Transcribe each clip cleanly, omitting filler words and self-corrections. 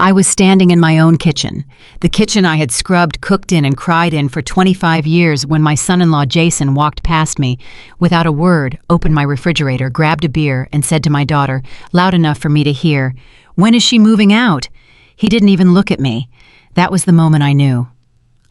I was standing in my own kitchen, the kitchen I had scrubbed, cooked in, and cried in for 25 years when my son-in-law Jason walked past me, without a word, opened my refrigerator, grabbed a beer, and said to my daughter, loud enough for me to hear, "When is she moving out?" He didn't even look at me. That was the moment I knew.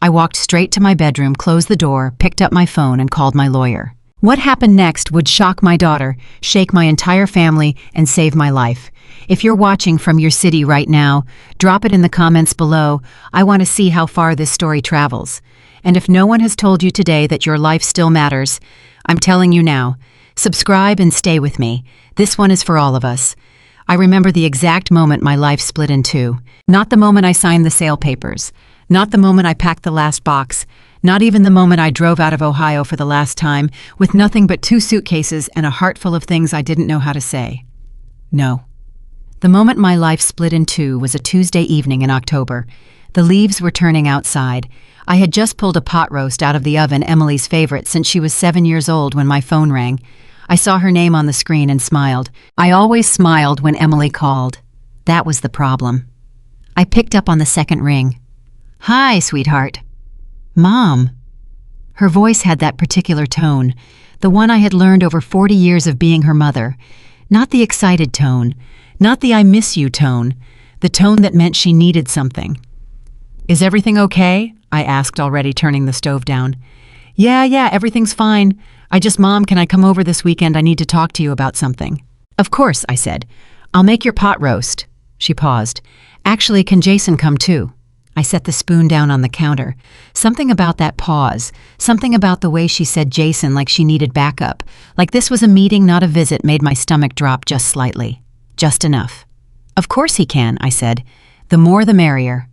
I walked straight to my bedroom, closed the door, picked up my phone, and called my lawyer. What happened next would shock my daughter, shake my entire family, and save my life. If you're watching from your city right now, drop it in the comments below. I want to see how far this story travels. And if no one has told you today that your life still matters, I'm telling you now. Subscribe and stay with me. This one is for all of us. I remember the exact moment my life split in two. Not the moment I signed the sale papers. Not the moment I packed the last box. Not even the moment I drove out of Ohio for the last time, with nothing but 2 suitcases and a heart full of things I didn't know how to say. No. The moment my life split in two was a Tuesday evening in October. The leaves were turning outside. I had just pulled a pot roast out of the oven, Emily's favorite, since she was 7 years old when my phone rang. I saw her name on the screen and smiled. I always smiled when Emily called. That was the problem. I picked up on the second ring. "Hi, sweetheart." "Mom." Her voice had that particular tone, the one I had learned over 40 years of being her mother. Not the excited tone, not the "I miss you" tone, the tone that meant she needed something. "Is everything okay?" I asked, already turning the stove down. Yeah, everything's fine. Mom, can I come over this weekend? I need to talk to you about something." "Of course," I said. "I'll make your pot roast." She paused. "Actually, can Jason come too?" I set the spoon down on the counter. Something about that pause, something about the way she said Jason like she needed backup, like this was a meeting, not a visit, made my stomach drop just slightly. Just enough. "Of course he can," I said. "The more the merrier."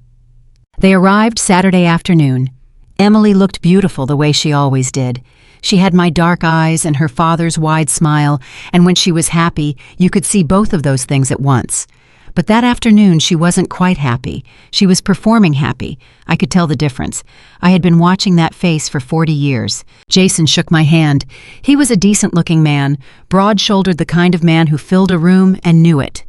They arrived Saturday afternoon. Emily looked beautiful the way she always did. She had my dark eyes and her father's wide smile, and when she was happy, you could see both of those things at once. But that afternoon, she wasn't quite happy. She was performing happy. I could tell the difference. I had been watching that face for 40 years. Jason shook my hand. He was a decent-looking man, broad-shouldered, the kind of man who filled a room and knew it.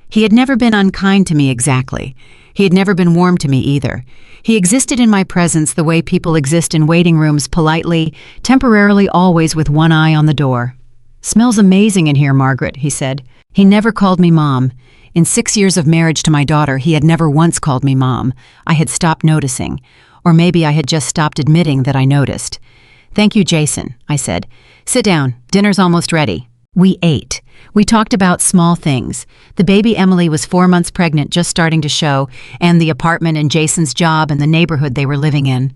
He had never been unkind to me exactly. He had never been warm to me either. He existed in my presence the way people exist in waiting rooms, politely, temporarily, always with one eye on the door. "Smells amazing in here, Margaret," he said. He never called me Mom. In 6 years of marriage to my daughter, he had never once called me Mom. I had stopped noticing. Or maybe I had just stopped admitting that I noticed. "Thank you, Jason," I said. "Sit down. Dinner's almost ready." We ate. We talked about small things. The baby Emily was 4 months pregnant, just starting to show, and the apartment and Jason's job and the neighborhood they were living in.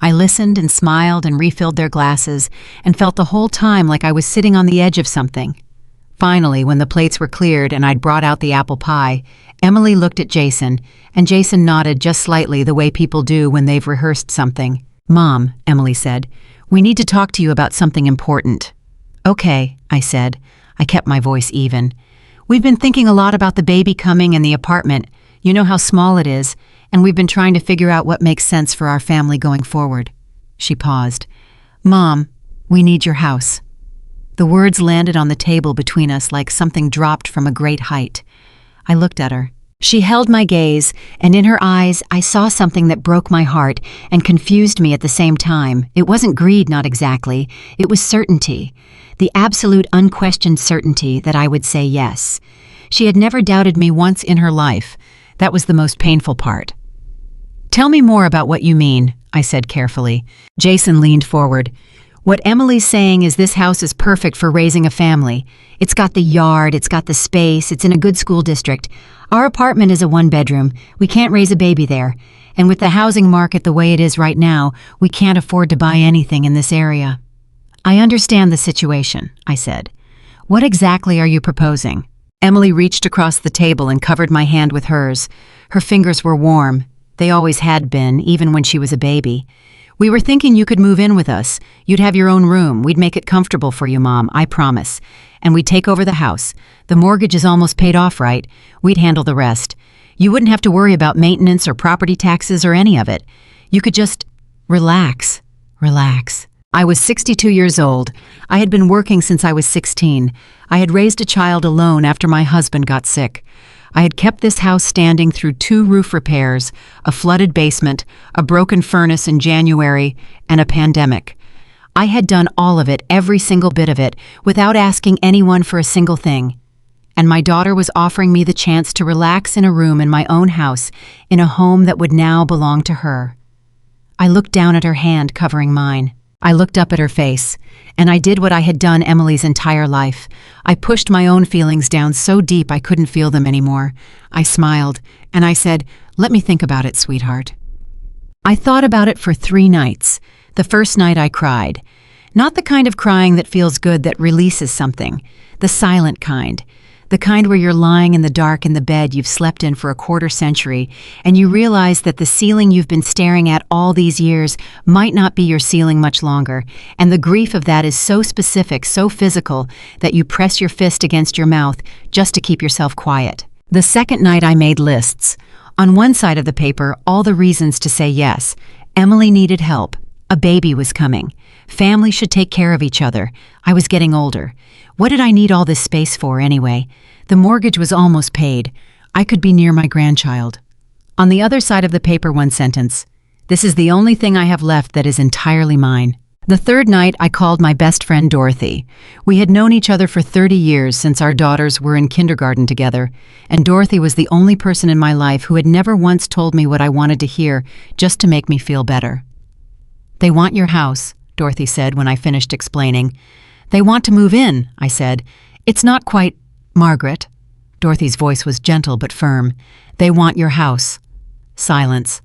I listened and smiled and refilled their glasses and felt the whole time like I was sitting on the edge of something. Finally, when the plates were cleared and I'd brought out the apple pie, Emily looked at Jason, and Jason nodded just slightly, the way people do when they've rehearsed something. "Mom," Emily said, "we need to talk to you about something important." "Okay," I said. I kept my voice even. "We've been thinking a lot about the baby coming and the apartment. You know how small it is, and we've been trying to figure out what makes sense for our family going forward." She paused. "Mom, we need your house." The words landed on the table between us like something dropped from a great height. I looked at her. She held my gaze, and in her eyes I saw something that broke my heart and confused me at the same time. It wasn't greed, not exactly. It was certainty. The absolute, unquestioned certainty that I would say yes. She had never doubted me once in her life. That was the most painful part. "Tell me more about what you mean," I said carefully. Jason leaned forward. "What Emily's saying is this house is perfect for raising a family. It's got the yard, it's got the space, it's in a good school district. Our apartment is a 1-bedroom. We can't raise a baby there. And with the housing market the way it is right now, we can't afford to buy anything in this area." "I understand the situation," I said. "What exactly are you proposing?" Emily reached across the table and covered my hand with hers. Her fingers were warm. They always had been, even when she was a baby. "We were thinking you could move in with us. You'd have your own room. We'd make it comfortable for you, Mom, I promise. And we'd take over the house. The mortgage is almost paid off, right? We'd handle the rest. You wouldn't have to worry about maintenance or property taxes or any of it. You could just relax. I was 62 years old. I had been working since I was 16. I had raised a child alone after my husband got sick. I had kept this house standing through 2 roof repairs, a flooded basement, a broken furnace in January, and a pandemic. I had done all of it, every single bit of it, without asking anyone for a single thing. And my daughter was offering me the chance to relax in a room in my own house, in a home that would now belong to her. I looked down at her hand covering mine. I looked up at her face, and I did what I had done Emily's entire life. I pushed my own feelings down so deep I couldn't feel them anymore. I smiled, and I said, "Let me think about it, sweetheart." I thought about it for 3 nights. The first night I cried. Not the kind of crying that feels good, that releases something. The silent kind. The kind where you're lying in the dark in the bed you've slept in for a quarter century, and you realize that the ceiling you've been staring at all these years might not be your ceiling much longer, and the grief of that is so specific, so physical, that you press your fist against your mouth just to keep yourself quiet. The second night I made lists. On one side of the paper, all the reasons to say yes. Emily needed help. A baby was coming. Family should take care of each other. I was getting older. What did I need all this space for, anyway? The mortgage was almost paid. I could be near my grandchild. On the other side of the paper, one sentence. This is the only thing I have left that is entirely mine. The third night, I called my best friend Dorothy. We had known each other for 30 years, since our daughters were in kindergarten together, and Dorothy was the only person in my life who had never once told me what I wanted to hear, just to make me feel better. "They want your house," Dorothy said when I finished explaining. "They want to move in," I said. "It's not quite, Margaret." Dorothy's voice was gentle but firm. "They want your house." Silence.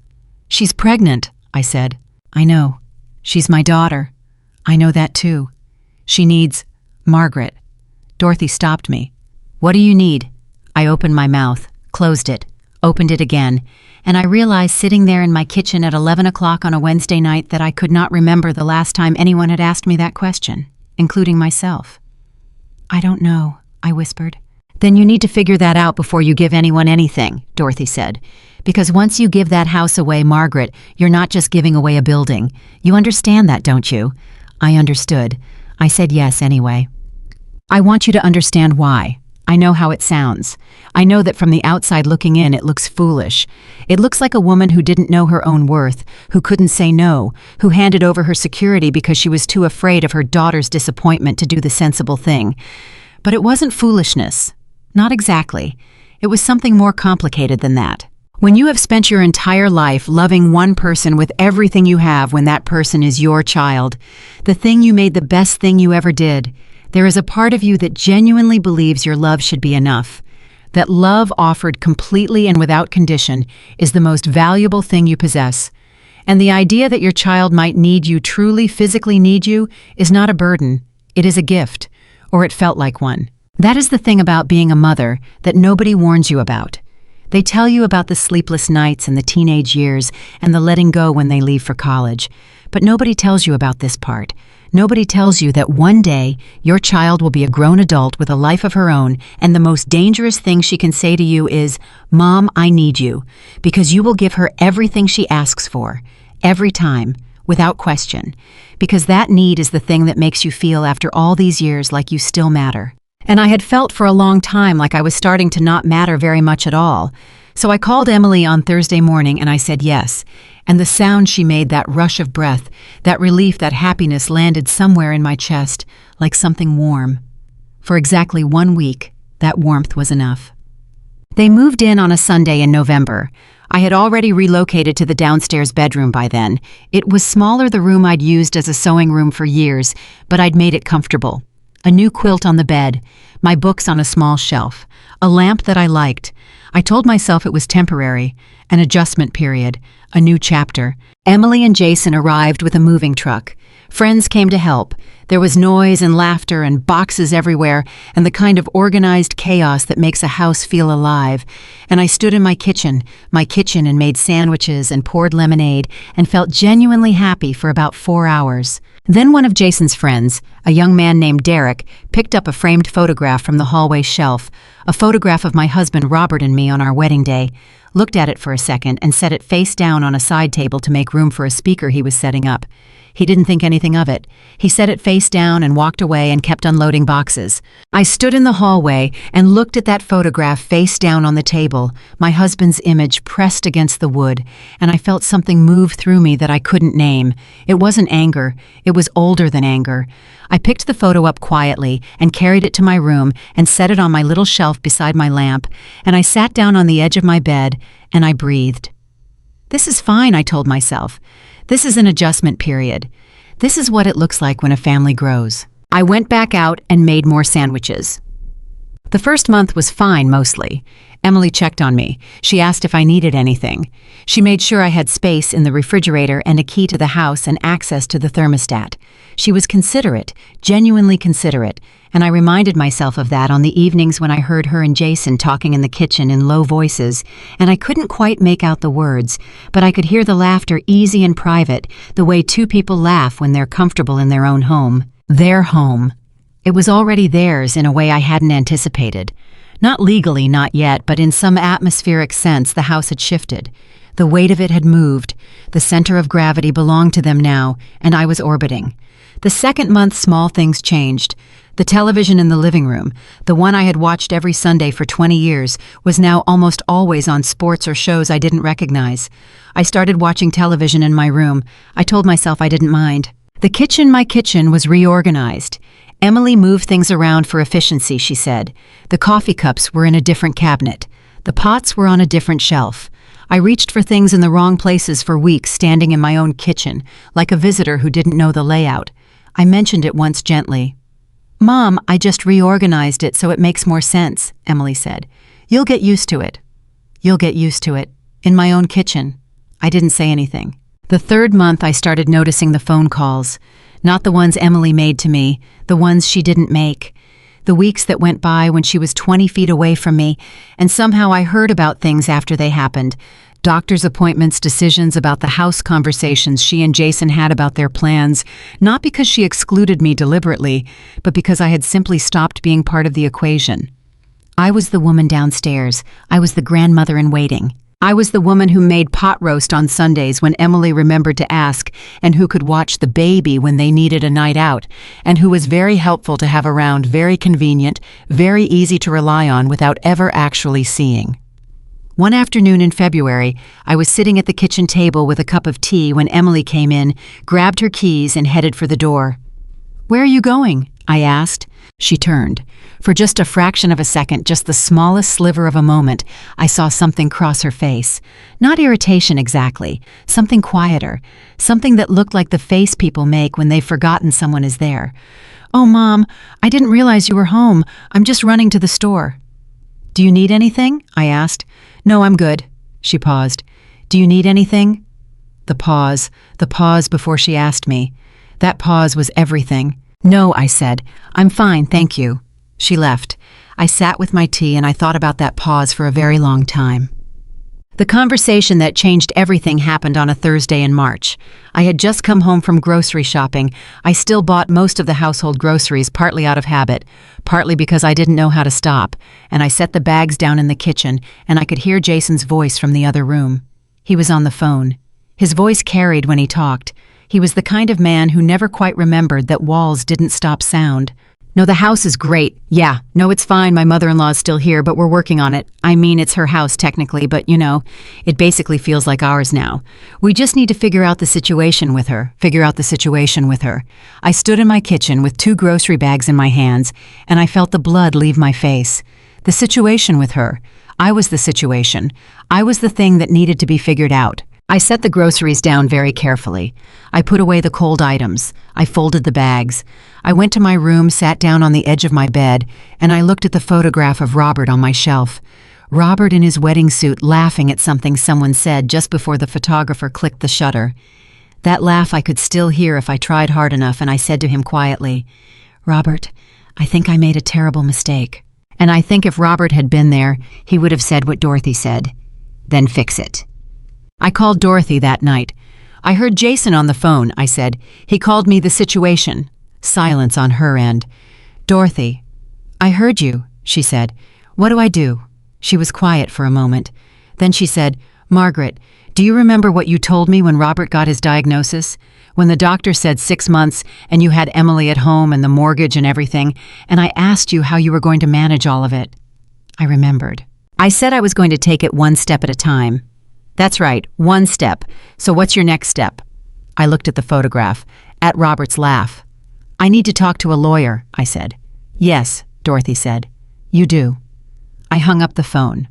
"She's pregnant," I said. "I know. She's my daughter." "I know that too. She needs Margaret." Dorothy stopped me. "What do you need?" I opened my mouth, closed it, opened it again, and I realized sitting there in my kitchen at 11 o'clock on a Wednesday night that I could not remember the last time anyone had asked me that question, including myself. "I don't know," I whispered. "Then you need to figure that out before you give anyone anything," Dorothy said. "Because once you give that house away, Margaret, you're not just giving away a building. You understand that, don't you?" I understood. I said yes anyway. "I want you to understand why. I know how it sounds. I know that from the outside looking in, it looks foolish. It looks like a woman who didn't know her own worth, who couldn't say no, who handed over her security because she was too afraid of her daughter's disappointment to do the sensible thing. But it wasn't foolishness. Not exactly. It was something more complicated than that. When you have spent your entire life loving one person with everything you have, when that person is your child, the thing you made the best thing you ever did, there is a part of you that genuinely believes your love should be enough. That love offered completely and without condition is the most valuable thing you possess. And the idea that your child might need you, truly physically need you, is not a burden. It is a gift, or it felt like one. That is the thing about being a mother that nobody warns you about. They tell you about the sleepless nights and the teenage years and the letting go when they leave for college. But nobody tells you about this part. Nobody tells you that one day your child will be a grown adult with a life of her own, and the most dangerous thing she can say to you is, "Mom, I need you," because you will give her everything she asks for, every time, without question, because that need is the thing that makes you feel after all these years like you still matter. And I had felt for a long time like I was starting to not matter very much at all. So I called Emily on Thursday morning and I said yes. And the sound she made, that rush of breath, that relief, that happiness landed somewhere in my chest like something warm. For exactly 1 week, that warmth was enough. They moved in on a Sunday in November. I had already relocated to the downstairs bedroom by then. It was smaller, the room I'd used as a sewing room for years, but I'd made it comfortable. A new quilt on the bed, my books on a small shelf, a lamp that I liked. I told myself it was temporary, an adjustment period, a new chapter. Emily and Jason arrived with a moving truck. Friends came to help. There was noise and laughter and boxes everywhere and the kind of organized chaos that makes a house feel alive. And I stood in my kitchen and made sandwiches and poured lemonade and felt genuinely happy for about 4 hours. Then one of Jason's friends, a young man named Derek, picked up a framed photograph from the hallway shelf, a photograph of my husband Robert and me on our wedding day, looked at it for a second and set it face down on a side table to make room for a speaker he was setting up. He didn't think anything of it. He set it face down and walked away and kept unloading boxes. I stood in the hallway and looked at that photograph face down on the table, my husband's image pressed against the wood, and I felt something move through me that I couldn't name. It wasn't anger. It was older than anger. I picked the photo up quietly and carried it to my room and set it on my little shelf beside my lamp, and I sat down on the edge of my bed and I breathed. This is fine, I told myself. This is an adjustment period. This is what it looks like when a family grows. I went back out and made more sandwiches. The first month was fine, mostly. Emily checked on me. She asked if I needed anything. She made sure I had space in the refrigerator and a key to the house and access to the thermostat. She was considerate, genuinely considerate, and I reminded myself of that on the evenings when I heard her and Jason talking in the kitchen in low voices, and I couldn't quite make out the words, but I could hear the laughter easy and private, the way two people laugh when they're comfortable in their own home. Their home. It was already theirs in a way I hadn't anticipated. Not legally, not yet, but in some atmospheric sense the house had shifted. The weight of it had moved. The center of gravity belonged to them now, and I was orbiting. The second month, small things changed. The television in the living room, the one I had watched every Sunday for 20 years, was now almost always on sports or shows I didn't recognize. I started watching television in my room. I told myself I didn't mind. My kitchen, was reorganized. Emily moved things around for efficiency, she said. The coffee cups were in a different cabinet. The pots were on a different shelf. I reached for things in the wrong places for weeks, standing in my own kitchen, like a visitor who didn't know the layout. I mentioned it once gently. "Mom, I just reorganized it so it makes more sense," Emily said. "You'll get used to it." "You'll get used to it. In my own kitchen." I didn't say anything. The third month I started noticing the phone calls. Not the ones Emily made to me, the ones she didn't make. The weeks that went by when she was 20 feet away from me, and somehow I heard about things after they happened. Doctor's appointments, decisions about the house, conversations she and Jason had about their plans, not because she excluded me deliberately, but because I had simply stopped being part of the equation. I was the woman downstairs. I was the grandmother in waiting. I was the woman who made pot roast on Sundays when Emily remembered to ask, and who could watch the baby when they needed a night out, and who was very helpful to have around, very convenient, very easy to rely on without ever actually seeing. One afternoon in February, I was sitting at the kitchen table with a cup of tea when Emily came in, grabbed her keys, and headed for the door. "Where are you going?" I asked. She turned. For just a fraction of a second, just the smallest sliver of a moment, I saw something cross her face. Not irritation exactly, something quieter, something that looked like the face people make when they've forgotten someone is there. "Oh, Mom, I didn't realize you were home. I'm just running to the store." "Do you need anything?" I asked. "No, I'm good." She paused. "Do you need anything?" The pause before she asked me. That pause was everything. "No," I said. "I'm fine, thank you." She left. I sat with my tea and I thought about that pause for a very long time. The conversation that changed everything happened on a Thursday in March. I had just come home from grocery shopping. I still bought most of the household groceries, partly out of habit, partly because I didn't know how to stop, and I set the bags down in the kitchen, and I could hear Jason's voice from the other room. He was on the phone. His voice carried when he talked. He was the kind of man who never quite remembered that walls didn't stop sound. "No, the house is great. Yeah, no, it's fine. My mother-in-law's still here, but we're working on it. I mean, it's her house technically, but it basically feels like ours now. We just need to figure out the situation with her. I stood in my kitchen with 2 grocery bags in my hands, and I felt the blood leave my face. The situation with her. I was the situation. I was the thing that needed to be figured out. I set the groceries down very carefully. I put away the cold items. I folded the bags. I went to my room, sat down on the edge of my bed, and I looked at the photograph of Robert on my shelf. Robert in his wedding suit, laughing at something someone said just before the photographer clicked the shutter. That laugh I could still hear if I tried hard enough, and I said to him quietly, "Robert, I think I made a terrible mistake." And I think if Robert had been there, he would have said what Dorothy said. "Then fix it." I called Dorothy that night. "I heard Jason on the phone," I said. "He called me the situation." Silence on her end. "Dorothy." "I heard you," she said. "What do I do?" She was quiet for a moment. Then she said, "Margaret, Do you remember what you told me when Robert got his diagnosis? When the doctor said 6 months and you had Emily at home and the mortgage and everything, and I asked you how you were going to manage all of it. I remembered. I said I was going to take it one step at a time. That's right, one step. So what's your next step? I looked at the photograph, at Robert's laugh. I need to talk to a lawyer, I said. Yes, Dorothy said. You do. I hung up the phone.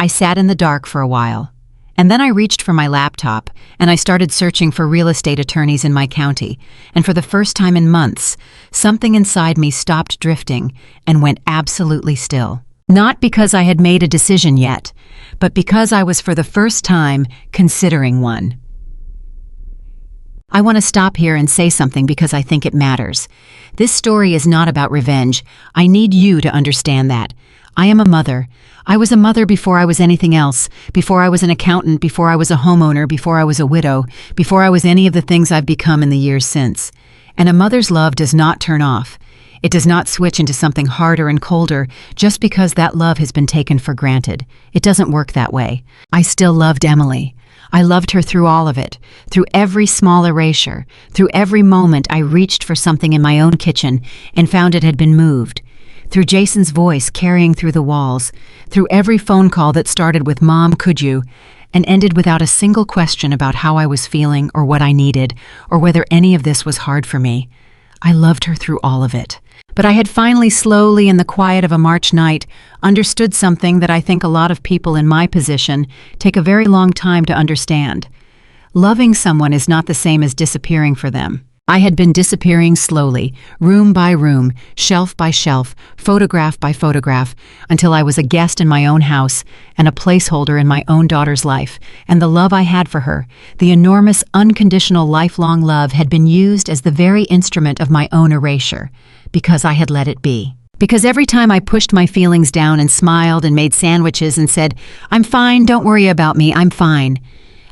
I sat in the dark for a while. And then I reached for my laptop, and I started searching for real estate attorneys in my county, and for the first time in months, something inside me stopped drifting and went absolutely still. Not because I had made a decision yet, but because I was for the first time considering one. I want to stop here and say something because I think it matters. This story is not about revenge. I need you to understand that. I am a mother. I was a mother before I was anything else, before I was an accountant, before I was a homeowner, before I was a widow, before I was any of the things I've become in the years since. And a mother's love does not turn off. It does not switch into something harder and colder just because that love has been taken for granted. It doesn't work that way. I still loved Emily. I loved her through all of it, through every small erasure, through every moment I reached for something in my own kitchen and found it had been moved. Through Jason's voice carrying through the walls, through every phone call that started with "Mom, could you?" and ended without a single question about how I was feeling or what I needed, or whether any of this was hard for me. I loved her through all of it. But I had finally slowly, in the quiet of a March night, understood something that I think a lot of people in my position take a very long time to understand. Loving someone is not the same as disappearing for them. I had been disappearing slowly, room by room, shelf by shelf, photograph by photograph, until I was a guest in my own house and a placeholder in my own daughter's life, and the love I had for her, the enormous, unconditional, lifelong love, had been used as the very instrument of my own erasure, because I had let it be. Because every time I pushed my feelings down and smiled and made sandwiches and said, "I'm fine, don't worry about me, I'm fine,"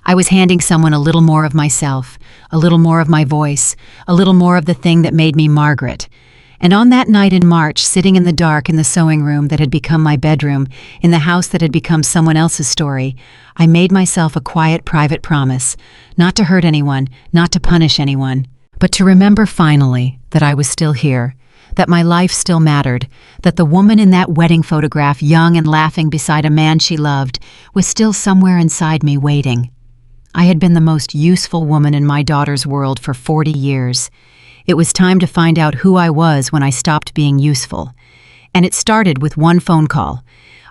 I was handing someone a little more of myself, a little more of my voice, a little more of the thing that made me Margaret. And on that night in March, sitting in the dark in the sewing room that had become my bedroom, in the house that had become someone else's story, I made myself a quiet, private promise, not to hurt anyone, not to punish anyone, but to remember finally that I was still here, that my life still mattered, that the woman in that wedding photograph, young and laughing beside a man she loved, was still somewhere inside me waiting. I had been the most useful woman in my daughter's world for 40 years. It was time to find out who I was when I stopped being useful. And it started with one phone call.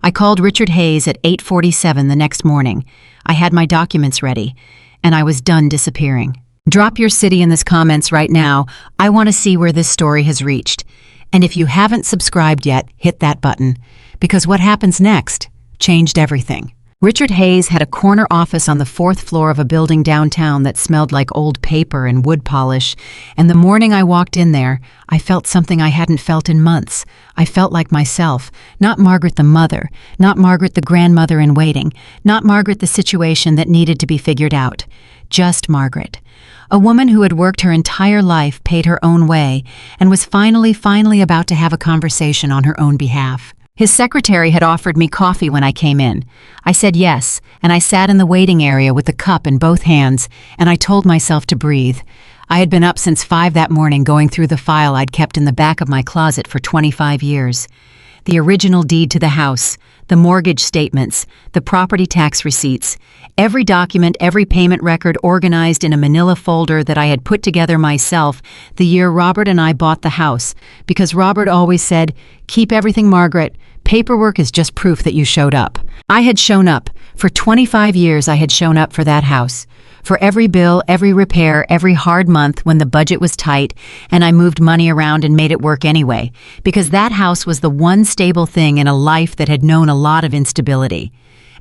I called Richard Hayes at 8:47 the next morning. I had my documents ready, and I was done disappearing. Drop your city in the comments right now. I want to see where this story has reached. And if you haven't subscribed yet, hit that button, because what happens next changed everything. Richard Hayes had a corner office on the 4th floor of a building downtown that smelled like old paper and wood polish, and the morning I walked in there, I felt something I hadn't felt in months. I felt like myself, not Margaret the mother, not Margaret the grandmother in waiting, not Margaret the situation that needed to be figured out. Just Margaret. A woman who had worked her entire life, paid her own way, and was finally about to have a conversation on her own behalf. His secretary had offered me coffee when I came in. I said yes, and I sat in the waiting area with the cup in both hands, and I told myself to breathe. I had been up since 5 that morning going through the file I'd kept in the back of my closet for 25 years. The original deed to the house, the mortgage statements, the property tax receipts, every document, every payment record organized in a manila folder that I had put together myself the year Robert and I bought the house, because Robert always said, "Keep everything, Margaret. Paperwork is just proof that you showed up." I had shown up. For 25 years I had shown up for that house. For every bill, every repair, every hard month when the budget was tight and I moved money around and made it work anyway, because that house was the one stable thing in a life that had known a lot of instability.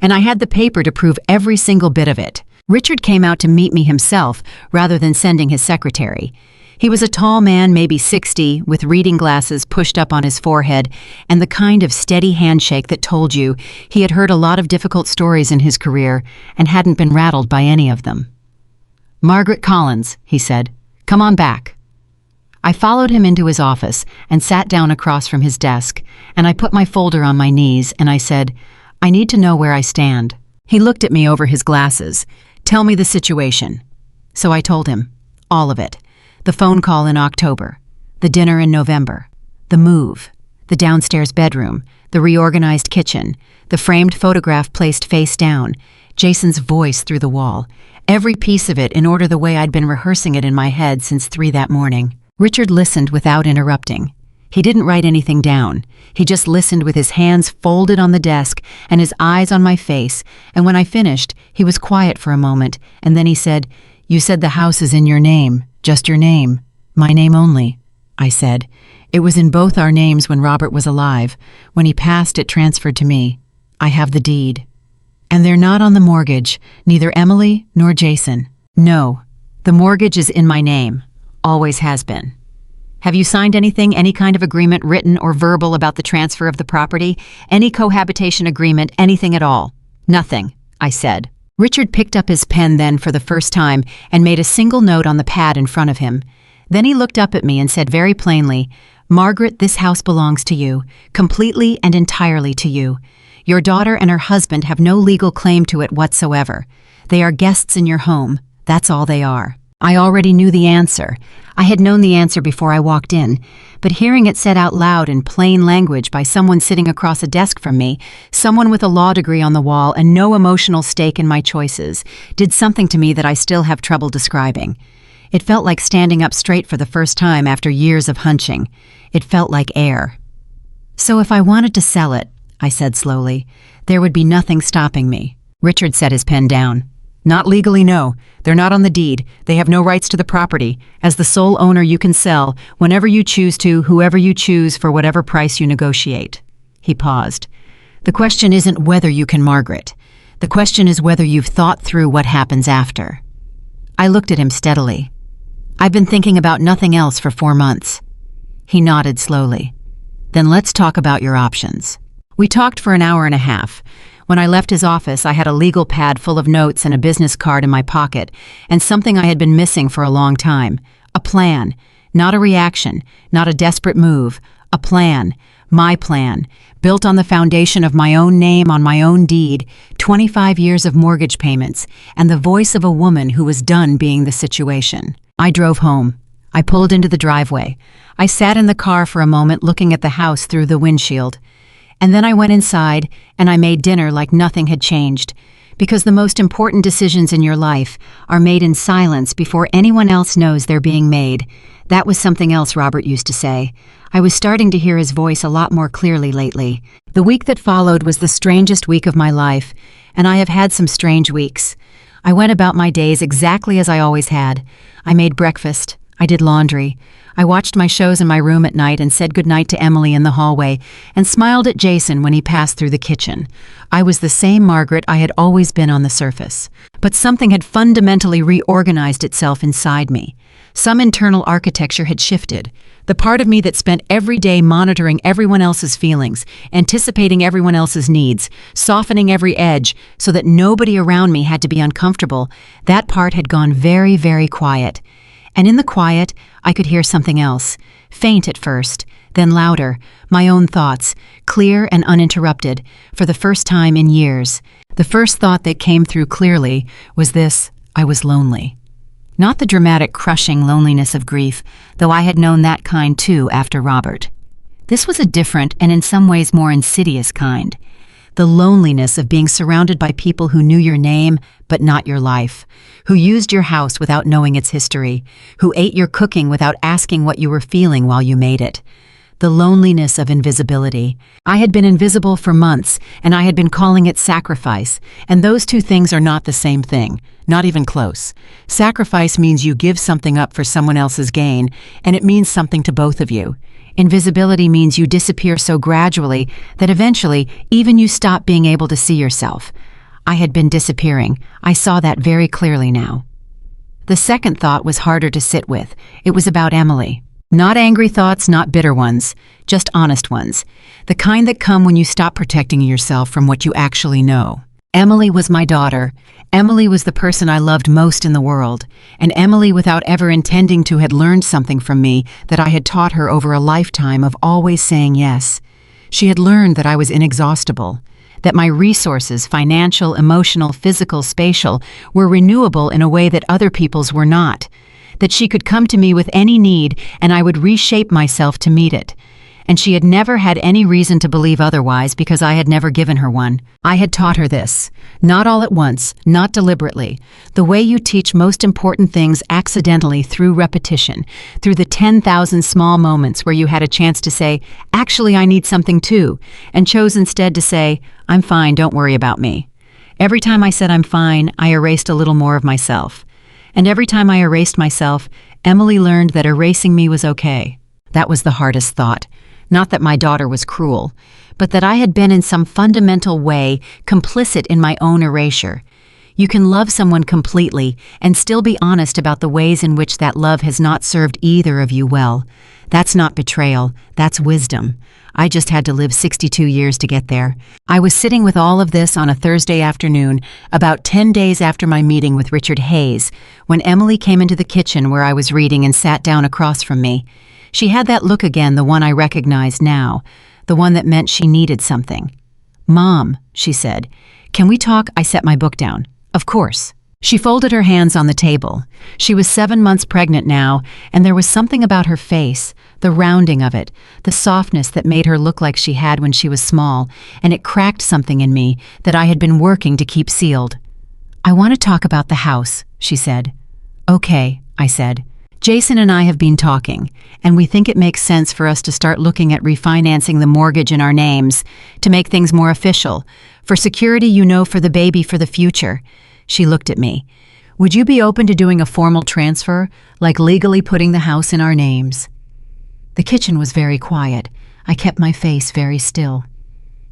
And I had the paper to prove every single bit of it. Richard came out to meet me himself rather than sending his secretary. He was a tall man, maybe 60, with reading glasses pushed up on his forehead, and the kind of steady handshake that told you he had heard a lot of difficult stories in his career and hadn't been rattled by any of them. "Margaret Collins," he said, "come on back." I followed him into his office and sat down across from his desk, and I put my folder on my knees and I said, "I need to know where I stand." He looked at me over his glasses. Tell me the situation. So I told him. All of it. The phone call in October. The dinner in November. The move. The downstairs bedroom. The reorganized kitchen. The framed photograph placed face down. Jason's voice through the wall. Every piece of it in order the way I'd been rehearsing it in my head since 3 that morning. Richard listened without interrupting. He didn't write anything down. He just listened with his hands folded on the desk and his eyes on my face, and when I finished, he was quiet for a moment, and then he said, "You said the house is in your name, just your name. My name only," I said. "It was in both our names when Robert was alive. When he passed, it transferred to me. I have the deed. And they're not on the mortgage, neither Emily nor Jason. No, the mortgage is in my name. Always has been." "Have you signed anything, any kind of agreement, written or verbal, about the transfer of the property? Any cohabitation agreement, anything at all?" "Nothing," I said. Richard picked up his pen then for the first time and made a single note on the pad in front of him. Then he looked up at me and said very plainly, "Margaret, this house belongs to you, completely and entirely to you. Your daughter and her husband have no legal claim to it whatsoever. They are guests in your home. That's all they are." I already knew the answer. I had known the answer before I walked in, but hearing it said out loud in plain language by someone sitting across a desk from me, someone with a law degree on the wall and no emotional stake in my choices, did something to me that I still have trouble describing. It felt like standing up straight for the first time after years of hunching. It felt like air. "So if I wanted to sell it," I said slowly, "there would be nothing stopping me." Richard set his pen down. "Not legally, no. They're not on the deed. They have no rights to the property. As the sole owner, you can sell, whenever you choose to, whoever you choose, for whatever price you negotiate." He paused. "The question isn't whether you can, Margaret. The question is whether you've thought through what happens after." I looked at him steadily. "I've been thinking about nothing else for 4 months." He nodded slowly. "Then let's talk about your options." We talked for an hour and a half. When I left his office, I had a legal pad full of notes and a business card in my pocket, and something I had been missing for a long time. A plan. Not a reaction, not a desperate move. A plan. My plan. Built on the foundation of my own name on my own deed, 25 years of mortgage payments, and the voice of a woman who was done being the situation. I drove home. I pulled into the driveway. I sat in the car for a moment looking at the house through the windshield. And then I went inside and I made dinner like nothing had changed, because the most important decisions in your life are made in silence before anyone else knows they're being made. That was something else Robert used to say. I was starting to hear his voice a lot more clearly lately. The week that followed was the strangest week of my life, and I have had some strange weeks. I went about my days exactly as I always had. I made breakfast. I did laundry. I watched my shows in my room at night and said goodnight to Emily in the hallway and smiled at Jason when he passed through the kitchen. I was the same Margaret I had always been on the surface. But something had fundamentally reorganized itself inside me. Some internal architecture had shifted. The part of me that spent every day monitoring everyone else's feelings, anticipating everyone else's needs, softening every edge so that nobody around me had to be uncomfortable, that part had gone very, very quiet. And in the quiet, I could hear something else, faint at first, then louder, my own thoughts, clear and uninterrupted, for the first time in years. The first thought that came through clearly was this: I was lonely. Not the dramatic, crushing loneliness of grief, though I had known that kind too after Robert. This was a different and in some ways more insidious kind. The loneliness of being surrounded by people who knew your name but not your life, who used your house without knowing its history, who ate your cooking without asking what you were feeling while you made it. The loneliness of invisibility. I had been invisible for months, and I had been calling it sacrifice, and those two things are not the same thing, not even close. Sacrifice means you give something up for someone else's gain, and it means something to both of you. Invisibility means you disappear so gradually that eventually even you stop being able to see yourself. I had been disappearing. I saw that very clearly now. The second thought was harder to sit with. It was about Emily. Not angry thoughts, not bitter ones, just honest ones. The kind that come when you stop protecting yourself from what you actually know. Emily was my daughter. Emily was the person I loved most in the world. And Emily, without ever intending to, had learned something from me that I had taught her over a lifetime of always saying yes. She had learned that I was inexhaustible, that my resources, financial, emotional, physical, spatial, were renewable in a way that other people's were not, that she could come to me with any need and I would reshape myself to meet it. And she had never had any reason to believe otherwise because I had never given her one. I had taught her this, not all at once, not deliberately, the way you teach most important things accidentally through repetition, through the 10,000 small moments where you had a chance to say, actually I need something too, and chose instead to say, I'm fine, don't worry about me. Every time I said I'm fine, I erased a little more of myself. And every time I erased myself, Emily learned that erasing me was okay. That was the hardest thought. Not that my daughter was cruel, but that I had been in some fundamental way complicit in my own erasure. You can love someone completely and still be honest about the ways in which that love has not served either of you well. That's not betrayal, that's wisdom. I just had to live 62 years to get there. I was sitting with all of this on a Thursday afternoon, about 10 days after my meeting with Richard Hayes, when Emily came into the kitchen where I was reading and sat down across from me. She had that look again, the one I recognized now, the one that meant she needed something. "Mom," she said, "can we talk?" I set my book down. "Of course." She folded her hands on the table. She was 7 months pregnant now, and there was something about her face, the rounding of it, the softness that made her look like she had when she was small, and it cracked something in me that I had been working to keep sealed. "I want to talk about the house," she said. "Okay," I said. "Jason and I have been talking, and we think it makes sense for us to start looking at refinancing the mortgage in our names, to make things more official, for security, for the baby, for the future." She looked at me. "Would you be open to doing a formal transfer, like legally putting the house in our names?" The kitchen was very quiet. I kept my face very still.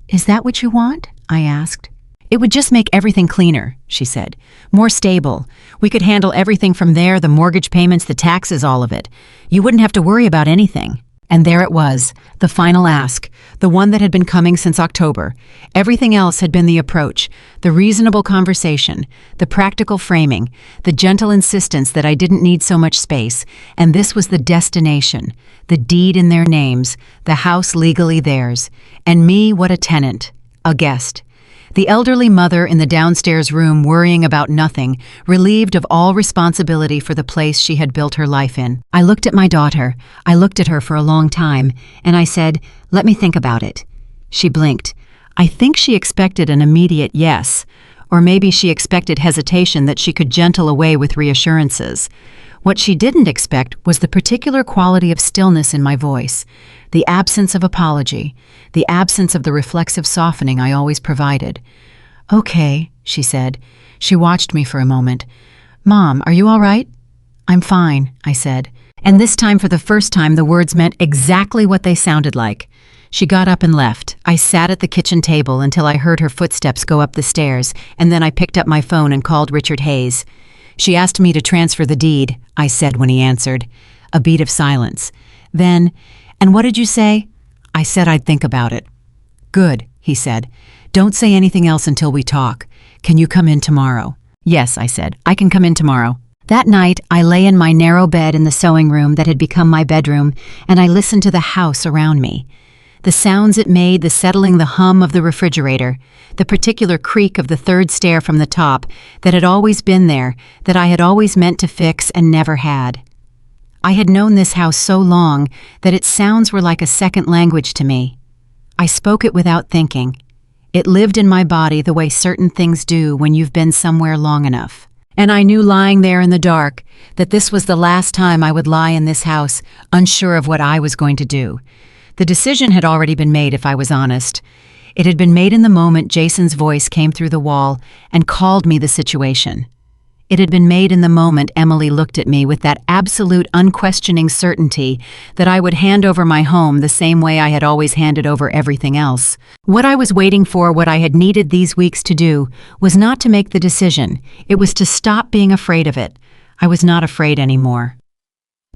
"Is that what you want?" I asked. "It would just make everything cleaner," she said. "More stable. We could handle everything from there, the mortgage payments, the taxes, all of it. You wouldn't have to worry about anything." And there it was, the final ask, the one that had been coming since October. Everything else had been the approach, the reasonable conversation, the practical framing, the gentle insistence that I didn't need so much space, and this was the destination, the deed in their names, the house legally theirs, and me, what a tenant, a guest. The elderly mother in the downstairs room worrying about nothing, relieved of all responsibility for the place she had built her life in. I looked at my daughter. I looked at her for a long time, and I said, "Let me think about it." She blinked. I think she expected an immediate yes, or maybe she expected hesitation that she could gentle away with reassurances. What she didn't expect was the particular quality of stillness in my voice, the absence of apology, the absence of the reflexive softening I always provided. "Okay," she said. She watched me for a moment. "Mom, are you all right?" "I'm fine," I said. And this time, for the first time, the words meant exactly what they sounded like. She got up and left. I sat at the kitchen table until I heard her footsteps go up the stairs, and then I picked up my phone and called Richard Hayes. "She asked me to transfer the deed," I said when he answered. A beat of silence. Then, "And what did you say?" I said I'd think about it. "Good," he said. "Don't say anything else until we talk. Can you come in tomorrow?" "Yes," I said. "I can come in tomorrow." That night, I lay in my narrow bed in the sewing room that had become my bedroom, and I listened to the house around me. The sounds it made, the settling, the hum of the refrigerator, the particular creak of the third stair from the top that had always been there, that I had always meant to fix and never had. I had known this house so long that its sounds were like a second language to me. I spoke it without thinking. It lived in my body the way certain things do when you've been somewhere long enough. And I knew lying there in the dark that this was the last time I would lie in this house, unsure of what I was going to do. The decision had already been made, if I was honest. It had been made in the moment Jason's voice came through the wall and called me the situation. It had been made in the moment Emily looked at me with that absolute unquestioning certainty that I would hand over my home the same way I had always handed over everything else. What I was waiting for, what I had needed these weeks to do, was not to make the decision. It was to stop being afraid of it. I was not afraid anymore.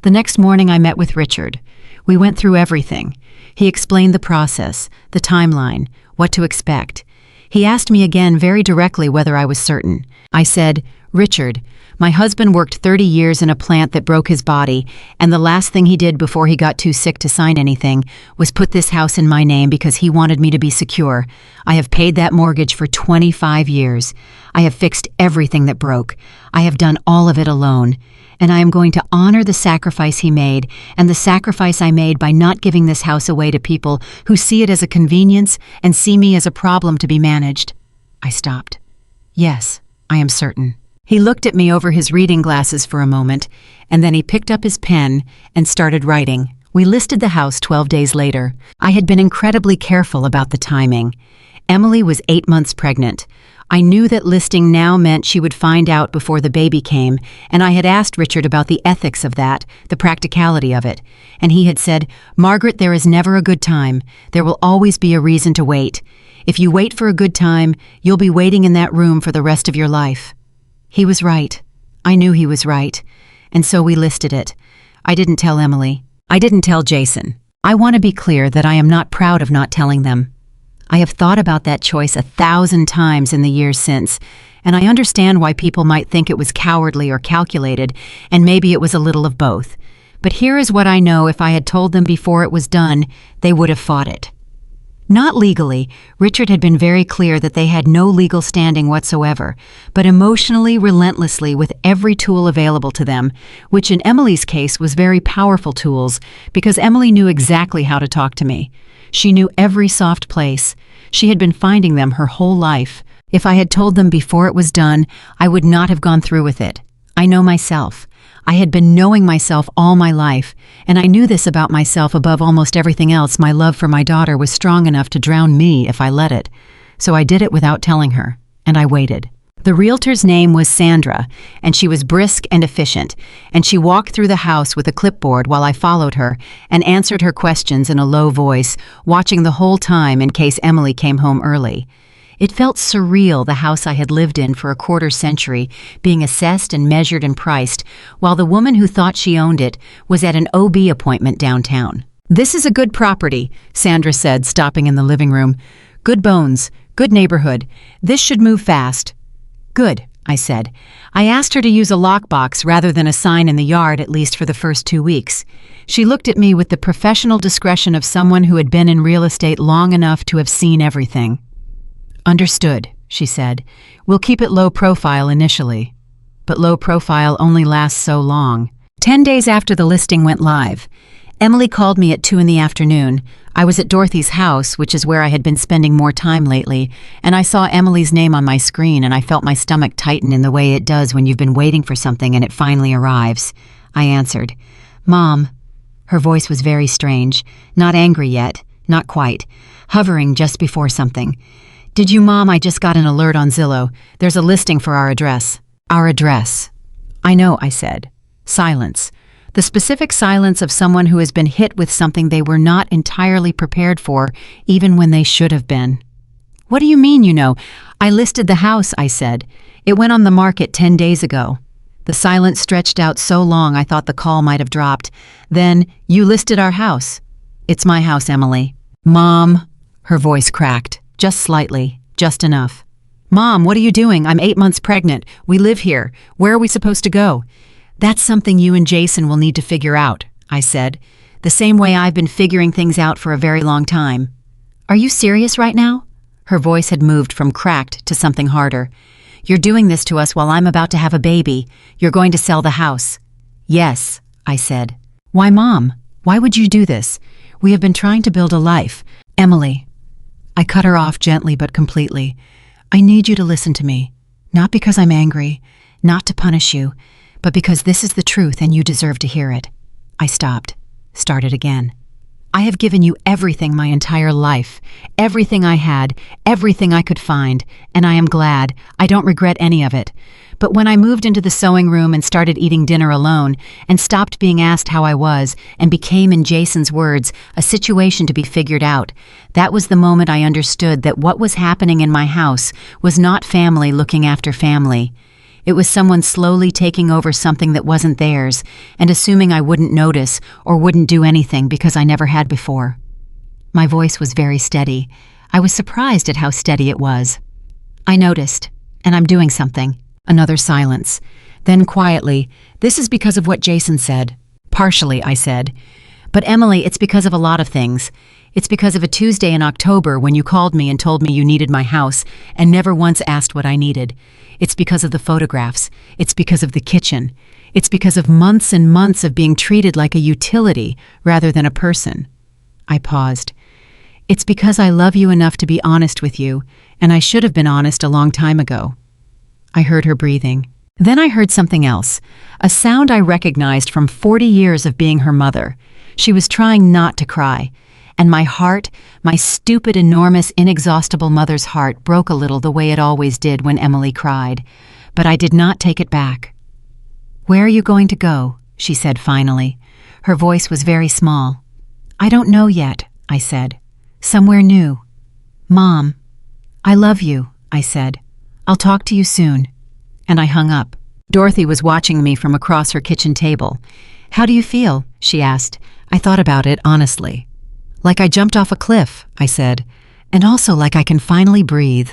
The next morning I met with Richard. We went through everything. He explained the process, the timeline, what to expect. He asked me again very directly whether I was certain. I said, Richard. My husband worked 30 years in a plant that broke his body, and the last thing he did before he got too sick to sign anything was put this house in my name because he wanted me to be secure. I have paid that mortgage for 25 years. I have fixed everything that broke. I have done all of it alone. And I am going to honor the sacrifice he made and the sacrifice I made by not giving this house away to people who see it as a convenience and see me as a problem to be managed. I stopped. Yes, I am certain. He looked at me over his reading glasses for a moment, and then he picked up his pen and started writing. We listed the house 12 days later. I had been incredibly careful about the timing. Emily was 8 months pregnant. I knew that listing now meant she would find out before the baby came, and I had asked Richard about the ethics of that, the practicality of it. And he had said, "Margaret, there is never a good time. There will always be a reason to wait. If you wait for a good time, you'll be waiting in that room for the rest of your life." He was right. I knew he was right. And so we listed it. I didn't tell Emily. I didn't tell Jason. I want to be clear that I am not proud of not telling them. I have thought about that choice 1,000 times in the years since, and I understand why people might think it was cowardly or calculated, and maybe it was a little of both. But here is what I know: if I had told them before it was done, they would have fought it. Not legally. Richard had been very clear that they had no legal standing whatsoever, but emotionally, relentlessly, with every tool available to them, which in Emily's case was very powerful tools, because Emily knew exactly how to talk to me. She knew every soft place. She had been finding them her whole life. If I had told them before it was done, I would not have gone through with it. I know myself. I had been knowing myself all my life, and I knew this about myself above almost everything else: my love for my daughter was strong enough to drown me if I let it. So I did it without telling her, and I waited. The realtor's name was Sandra, and she was brisk and efficient, and she walked through the house with a clipboard while I followed her and answered her questions in a low voice, watching the whole time in case Emily came home early. It felt surreal, the house I had lived in for a quarter century, being assessed and measured and priced, while the woman who thought she owned it was at an OB appointment downtown. "This is a good property," Sandra said, stopping in the living room. "Good bones, good neighborhood. This should move fast." "Good," I said. I asked her to use a lockbox rather than a sign in the yard, at least for the first 2 weeks. She looked at me with the professional discretion of someone who had been in real estate long enough to have seen everything. "Understood," she said. "We'll keep it low profile initially." But low profile only lasts so long. 10 days after the listing went live, Emily called me at 2 in the afternoon. I was at Dorothy's house, which is where I had been spending more time lately, and I saw Emily's name on my screen, and I felt my stomach tighten in the way it does when you've been waiting for something and it finally arrives. I answered. "Mom." Her voice was very strange, not angry yet, not quite, hovering just before something. "Did you, Mom? I just got an alert on Zillow. There's a listing for our address." "Our address." "I know," I said. Silence. The specific silence of someone who has been hit with something they were not entirely prepared for, even when they should have been. "What do you mean, you know? I listed the house," I said. "It went on the market 10 days ago." The silence stretched out so long I thought the call might have dropped. "Then, you listed our house." "It's my house, Emily." "Mom." Her voice cracked. Just slightly, just enough. "Mom, what are you doing? I'm 8 months pregnant. We live here. Where are we supposed to go?" "That's something you and Jason will need to figure out," I said, "the same way I've been figuring things out for a very long time." "Are you serious right now?" Her voice had moved from cracked to something harder. "You're doing this to us while I'm about to have a baby. You're going to sell the house." "Yes," I said. "Why, Mom? Why would you do this? We have been trying to build a life." "Emily." I cut her off gently but completely. "I need you to listen to me. Not because I'm angry, not to punish you, but because this is the truth and you deserve to hear it." I stopped, started again. "I have given you everything my entire life, everything I had, everything I could find, and I am glad. I don't regret any of it. But when I moved into the sewing room and started eating dinner alone and stopped being asked how I was and became, in Jason's words, a situation to be figured out, that was the moment I understood that what was happening in my house was not family looking after family. It was someone slowly taking over something that wasn't theirs and assuming I wouldn't notice or wouldn't do anything because I never had before. My voice was very steady. I was surprised at how steady it was. "I noticed, and I'm doing something." Another silence. Then quietly, "This is because of what Jason said." "Partially," I said. "But Emily, it's because of a lot of things. It's because of a Tuesday in October when you called me and told me you needed my house and never once asked what I needed. It's because of the photographs. It's because of the kitchen. It's because of months and months of being treated like a utility rather than a person." I paused. "It's because I love you enough to be honest with you, and I should have been honest a long time ago." I heard her breathing. Then I heard something else, a sound I recognized from 40 years of being her mother. She was trying not to cry, and my heart, my stupid, enormous, inexhaustible mother's heart, broke a little the way it always did when Emily cried. But I did not take it back. "Where are you going to go?" she said finally. Her voice was very small. "I don't know yet," I said. "Somewhere new." "Mom, I love you," I said. "I'll talk to you soon." And I hung up. Dorothy was watching me from across her kitchen table. "How do you feel?" she asked. I thought about it honestly. "Like I jumped off a cliff," I said, "and also like I can finally breathe."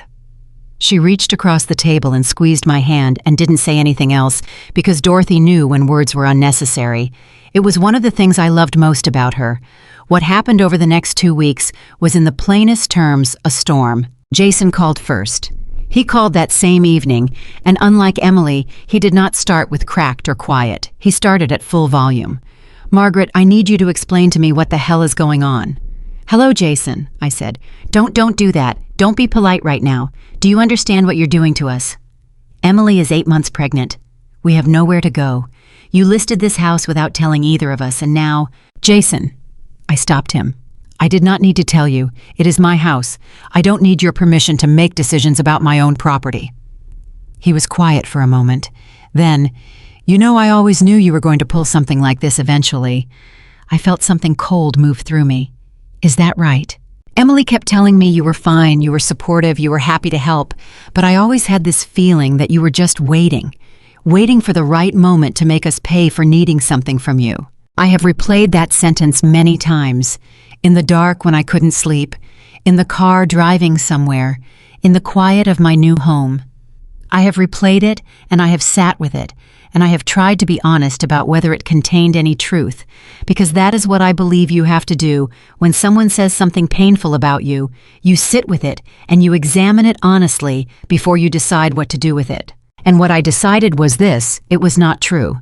She reached across the table and squeezed my hand and didn't say anything else because Dorothy knew when words were unnecessary. It was one of the things I loved most about her. What happened over the next 2 weeks was in the plainest terms a storm. Jason called first. He called that same evening, and unlike Emily, he did not start with cracked or quiet. He started at full volume. "Margaret, I need you to explain to me what the hell is going on." "Hello, Jason," I said. Don't do that. Don't be polite right now. Do you understand what you're doing to us?" "Emily is 8 months pregnant. We have nowhere to go. You listed this house without telling either of us, and now—" "Jason," I stopped him. "I did not need to tell you. It is my house. I don't need your permission to make decisions about my own property." He was quiet for a moment. Then, "You know, I always knew you were going to pull something like this eventually." I felt something cold move through me. "Is that right? Emily kept telling me you were fine, you were supportive, you were happy to help, but I always had this feeling that you were just waiting for the right moment to make us pay for needing something from you." I have replayed that sentence many times. In the dark when I couldn't sleep, in the car driving somewhere, in the quiet of my new home. I have replayed it, and I have sat with it, and I have tried to be honest about whether it contained any truth, because that is what I believe you have to do when someone says something painful about you. You sit with it, and you examine it honestly before you decide what to do with it. And what I decided was this: it was not true.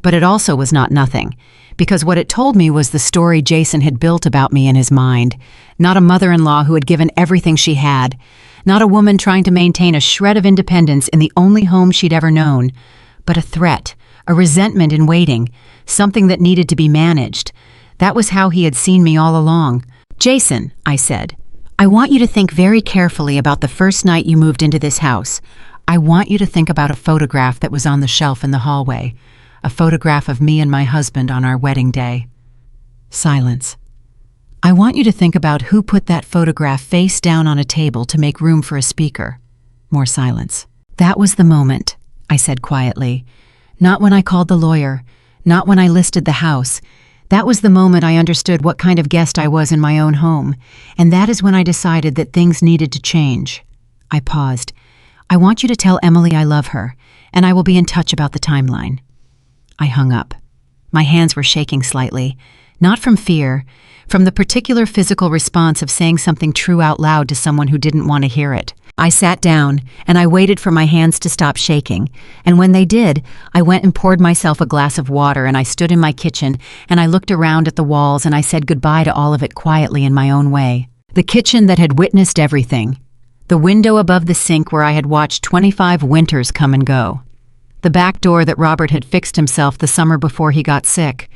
But it also was not nothing, because what it told me was the story Jason had built about me in his mind. Not a mother-in-law who had given everything she had, not a woman trying to maintain a shred of independence in the only home she'd ever known, but a threat, a resentment in waiting, something that needed to be managed. That was how he had seen me all along. "Jason," I said, "I want you to think very carefully about the first night you moved into this house. I want you to think about a photograph that was on the shelf in the hallway. A photograph of me and my husband on our wedding day." Silence. "I want you to think about who put that photograph face down on a table to make room for a speaker." More silence. "That was the moment," I said quietly. "Not when I called the lawyer, not when I listed the house. That was the moment I understood what kind of guest I was in my own home, and that is when I decided that things needed to change." I paused. "I want you to tell Emily I love her, and I will be in touch about the timeline." I hung up. My hands were shaking slightly, not from fear, from the particular physical response of saying something true out loud to someone who didn't want to hear it. I sat down, and I waited for my hands to stop shaking, and when they did, I went and poured myself a glass of water, and I stood in my kitchen, and I looked around at the walls, and I said goodbye to all of it quietly in my own way. The kitchen that had witnessed everything. The window above the sink where I had watched 25 winters come and go. The back door that Robert had fixed himself the summer before he got sick.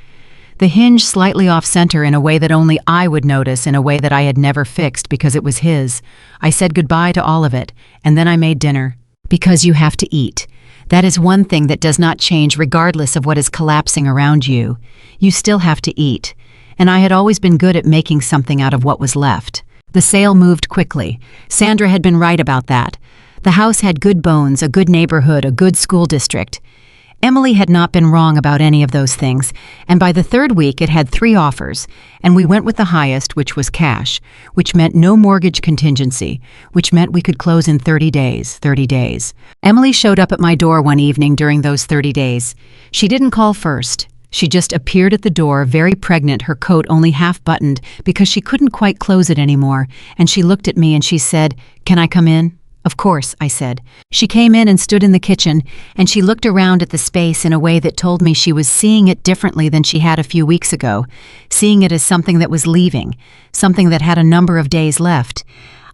The hinge slightly off-center in a way that only I would notice, in a way that I had never fixed because it was his. I said goodbye to all of it, and then I made dinner. Because you have to eat. That is one thing that does not change regardless of what is collapsing around you. You still have to eat. And I had always been good at making something out of what was left. The sale moved quickly. Sandra had been right about that. The house had good bones, a good neighborhood, a good school district. Emily had not been wrong about any of those things, and by the third week it had 3 offers, and we went with the highest, which was cash, which meant no mortgage contingency, which meant we could close in 30 days, 30 days. Emily showed up at my door one evening during those 30 days. She didn't call first. She just appeared at the door, very pregnant, her coat only half buttoned because she couldn't quite close it anymore, and she looked at me and she said, "Can I come in?" "Of course," I said. She came in and stood in the kitchen, and she looked around at the space in a way that told me she was seeing it differently than she had a few weeks ago, seeing it as something that was leaving, something that had a number of days left.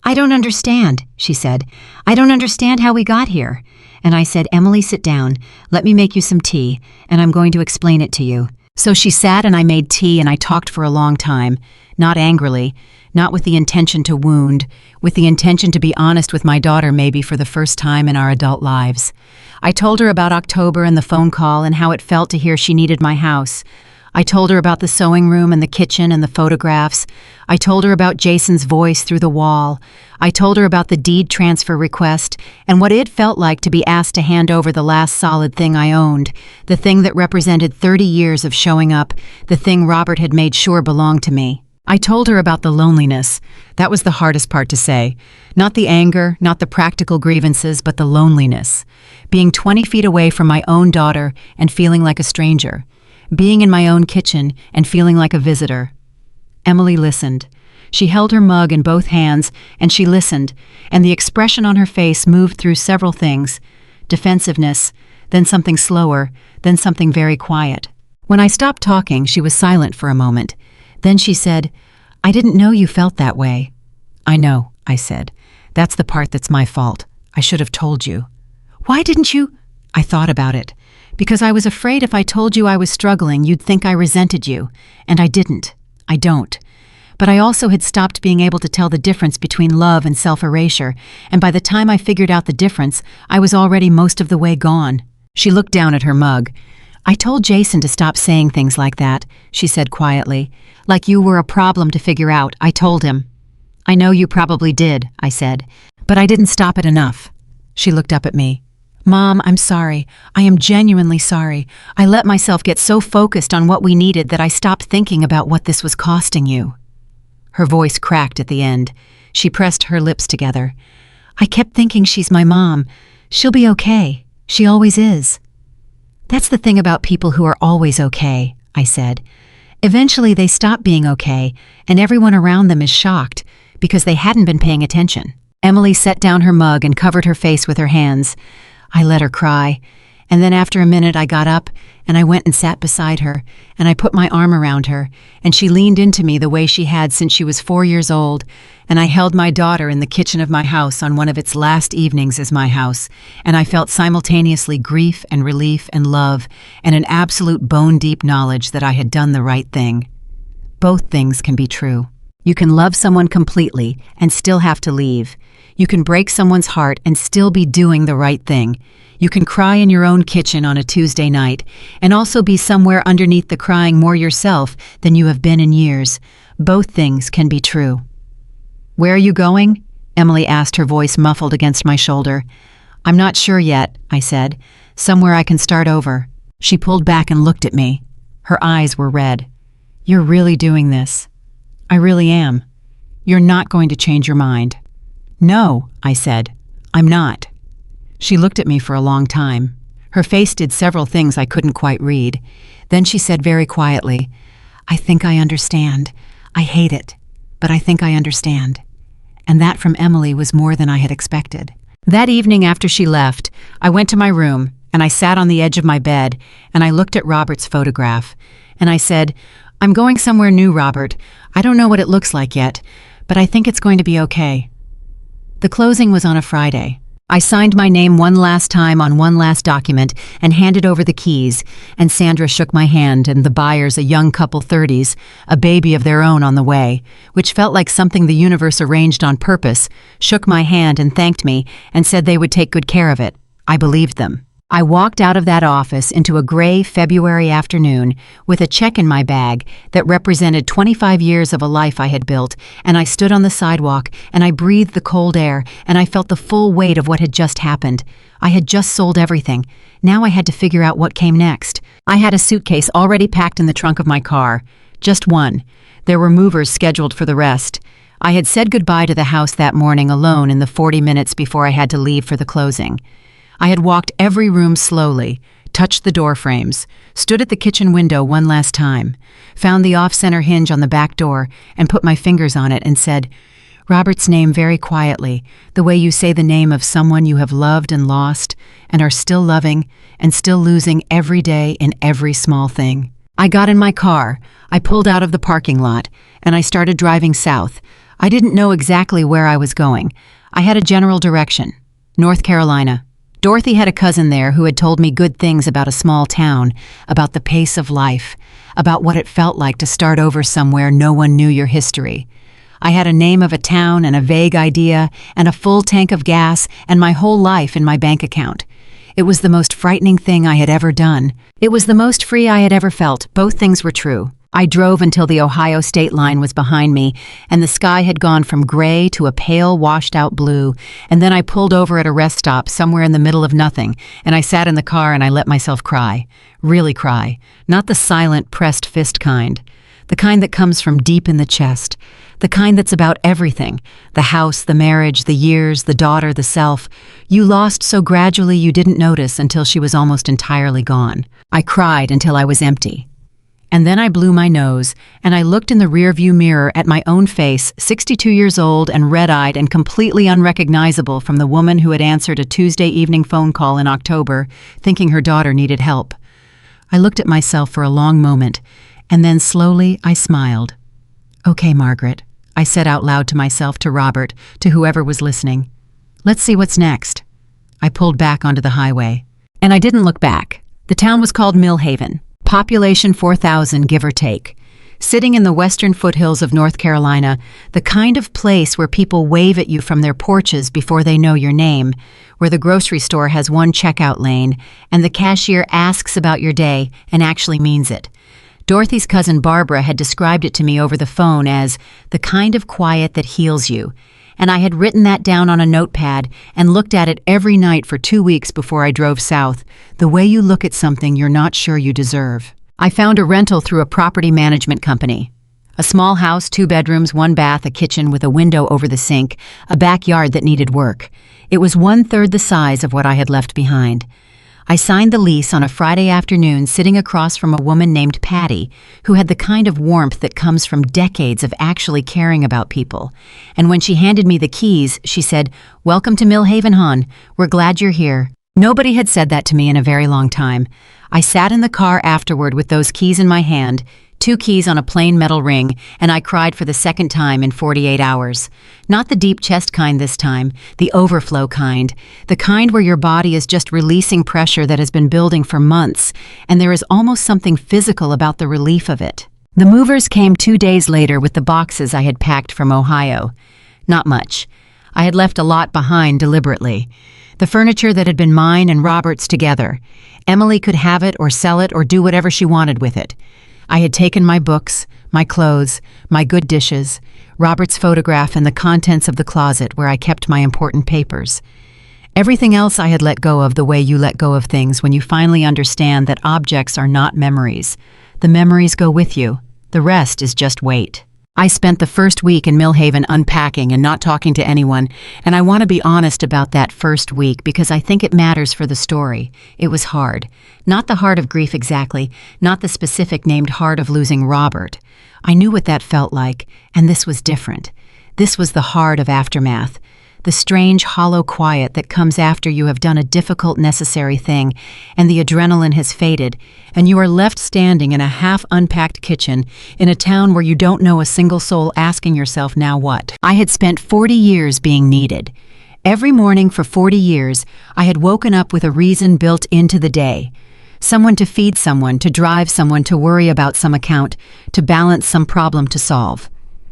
"I don't understand," she said. "I don't understand how we got here." And I said, "Emily, sit down. Let me make you some tea, and I'm going to explain it to you." So she sat and I made tea and I talked for a long time, not angrily, not with the intention to wound, with the intention to be honest with my daughter maybe for the first time in our adult lives. I told her about October and the phone call and how it felt to hear she needed my house. I told her about the sewing room and the kitchen and the photographs. I told her about Jason's voice through the wall. I told her about the deed transfer request and what it felt like to be asked to hand over the last solid thing I owned, the thing that represented 30 years of showing up, the thing Robert had made sure belonged to me. I told her about the loneliness. That was the hardest part to say. Not the anger, not the practical grievances, but the loneliness. Being 20 feet away from my own daughter and feeling like a stranger. Being in my own kitchen and feeling like a visitor. Emily listened. She held her mug in both hands and she listened, and the expression on her face moved through several things. Defensiveness, then something slower, then something very quiet. When I stopped talking, she was silent for a moment. Then she said, "I didn't know you felt that way." "I know," I said. "That's the part that's my fault. I should have told you." "Why didn't you?" I thought about it. "Because I was afraid if I told you I was struggling, you'd think I resented you. And I didn't. I don't. But I also had stopped being able to tell the difference between love and self-erasure, and by the time I figured out the difference, I was already most of the way gone." She looked down at her mug. "I told Jason to stop saying things like that," she said quietly. "Like you were a problem to figure out, I told him." "I know you probably did," I said. "But I didn't stop it enough." She looked up at me. "Mom, I'm sorry. I am genuinely sorry. I let myself get so focused on what we needed that I stopped thinking about what this was costing you." Her voice cracked at the end. She pressed her lips together. "I kept thinking she's my mom. She'll be okay. She always is." "That's the thing about people who are always okay," I said. Eventually they stop being okay, and everyone around them is shocked because they hadn't been paying attention. Emily set down her mug and covered her face with her hands. I let her cry, and then after a minute I got up and I went and sat beside her, and I put my arm around her, and she leaned into me the way she had since she was 4 years old, and I held my daughter in the kitchen of my house on one of its last evenings as my house, and I felt simultaneously grief and relief and love and an absolute bone-deep knowledge that I had done the right thing. Both things can be true. You can love someone completely and still have to leave. You can break someone's heart and still be doing the right thing. You can cry in your own kitchen on a Tuesday night and also be somewhere underneath the crying more yourself than you have been in years. Both things can be true. "Where are you going?" Emily asked, her voice muffled against my shoulder. "I'm not sure yet," I said. "Somewhere I can start over." She pulled back and looked at me. Her eyes were red. "You're really doing this." "I really am." "You're not going to change your mind." "No," I said. "I'm not." She looked at me for a long time. Her face did several things I couldn't quite read. Then she said very quietly, "I think I understand. I hate it, but I think I understand." And that from Emily was more than I had expected. That evening after she left, I went to my room and I sat on the edge of my bed and I looked at Robert's photograph. And I said, "I'm going somewhere new, Robert. I don't know what it looks like yet, but I think it's going to be okay." The closing was on a Friday. I signed my name one last time on one last document and handed over the keys, and Sandra shook my hand, and the buyers, a young couple 30s, a baby of their own on the way, which felt like something the universe arranged on purpose, shook my hand and thanked me and said they would take good care of it. I believed them. I walked out of that office into a gray February afternoon with a check in my bag that represented 25 years of a life I had built, and I stood on the sidewalk and I breathed the cold air and I felt the full weight of what had just happened. I had just sold everything. Now I had to figure out what came next. I had a suitcase already packed in the trunk of my car. Just one. There were movers scheduled for the rest. I had said goodbye to the house that morning alone in the 40 minutes before I had to leave for the closing. I had walked every room slowly, touched the door frames, stood at the kitchen window one last time, found the off-center hinge on the back door, and put my fingers on it and said, Robert's name very quietly, the way you say the name of someone you have loved and lost, and are still loving and still losing every day in every small thing. I got in my car, I pulled out of the parking lot, and I started driving south. I didn't know exactly where I was going. I had a general direction. North Carolina. Dorothy had a cousin there who had told me good things about a small town, about the pace of life, about what it felt like to start over somewhere no one knew your history. I had a name of a town and a vague idea and a full tank of gas and my whole life in my bank account. It was the most frightening thing I had ever done. It was the most free I had ever felt. Both things were true. I drove until the Ohio state line was behind me, and the sky had gone from gray to a pale, washed-out blue, and then I pulled over at a rest stop somewhere in the middle of nothing, and I sat in the car and I let myself cry. Really cry. Not the silent, pressed fist kind. The kind that comes from deep in the chest. The kind that's about everything. The house, the marriage, the years, the daughter, the self. You lost so gradually you didn't notice until she was almost entirely gone. I cried until I was empty. And then I blew my nose, and I looked in the rearview mirror at my own face, 62 years old and red-eyed and completely unrecognizable from the woman who had answered a Tuesday evening phone call in October, thinking her daughter needed help. I looked at myself for a long moment, and then slowly I smiled. Okay, Margaret, I said out loud to myself, to Robert, to whoever was listening. Let's see what's next. I pulled back onto the highway. And I didn't look back. The town was called Millhaven. Population 4,000, give or take. Sitting in the western foothills of North Carolina, the kind of place where people wave at you from their porches before they know your name, where the grocery store has one checkout lane, and the cashier asks about your day and actually means it. Dorothy's cousin Barbara had described it to me over the phone as the kind of quiet that heals you, and I had written that down on a notepad and looked at it every night for 2 weeks before I drove south, the way you look at something you're not sure you deserve. I found a rental through a property management company. A small house, 2 bedrooms, 1 bath, a kitchen with a window over the sink, a backyard that needed work. It was 1/3 the size of what I had left behind. I signed the lease on a Friday afternoon sitting across from a woman named Patty, who had the kind of warmth that comes from decades of actually caring about people. And when she handed me the keys, she said, "Welcome to Millhaven, hon. We're glad you're here." Nobody had said that to me in a very long time. I sat in the car afterward with those keys in my hand, 2 keys on a plain metal ring, and I cried for the second time in 48 hours. Not the deep chest kind this time, the overflow kind, the kind where your body is just releasing pressure that has been building for months, and there is almost something physical about the relief of it. The movers came 2 days later with the boxes I had packed from Ohio. Not much. I had left a lot behind deliberately. The furniture that had been mine and Robert's together. Emily could have it or sell it or do whatever she wanted with it. I had taken my books, my clothes, my good dishes, Robert's photograph, and the contents of the closet where I kept my important papers. Everything else I had let go of the way you let go of things when you finally understand that objects are not memories. The memories go with you. The rest is just weight. I spent the first week in Millhaven unpacking and not talking to anyone, and I want to be honest about that first week because I think it matters for the story. It was hard. Not the heart of grief exactly, not the specific named heart of losing Robert. I knew what that felt like, and this was different. This was the heart of aftermath. The strange, hollow quiet that comes after you have done a difficult, necessary thing, and the adrenaline has faded, and you are left standing in a half-unpacked kitchen in a town where you don't know a single soul, asking yourself, now what? I had spent 40 years being needed. Every morning for 40 years, I had woken up with a reason built into the day. Someone to feed someone, to drive someone, to worry about some account, to balance some problem to solve.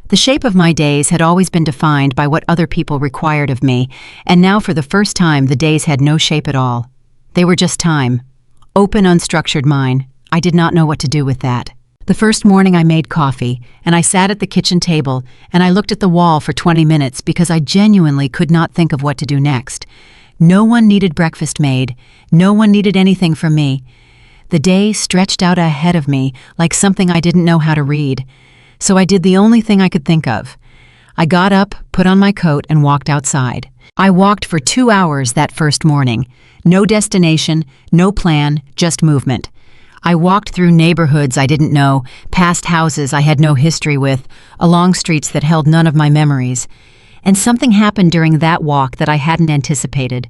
The shape of my days had always been defined by what other people required of me, and now for the first time the days had no shape at all. They were just time. Open, unstructured mine. I did not know what to do with that. The first morning I made coffee, and I sat at the kitchen table, and I looked at the wall for 20 minutes because I genuinely could not think of what to do next. No one needed breakfast made. No one needed anything from me. The day stretched out ahead of me like something I didn't know how to read. So I did the only thing I could think of. I got up, put on my coat, and walked outside. I walked for 2 hours that first morning. No destination, no plan, just movement. I walked through neighborhoods I didn't know, past houses I had no history with, along streets that held none of my memories. And something happened during that walk that I hadn't anticipated.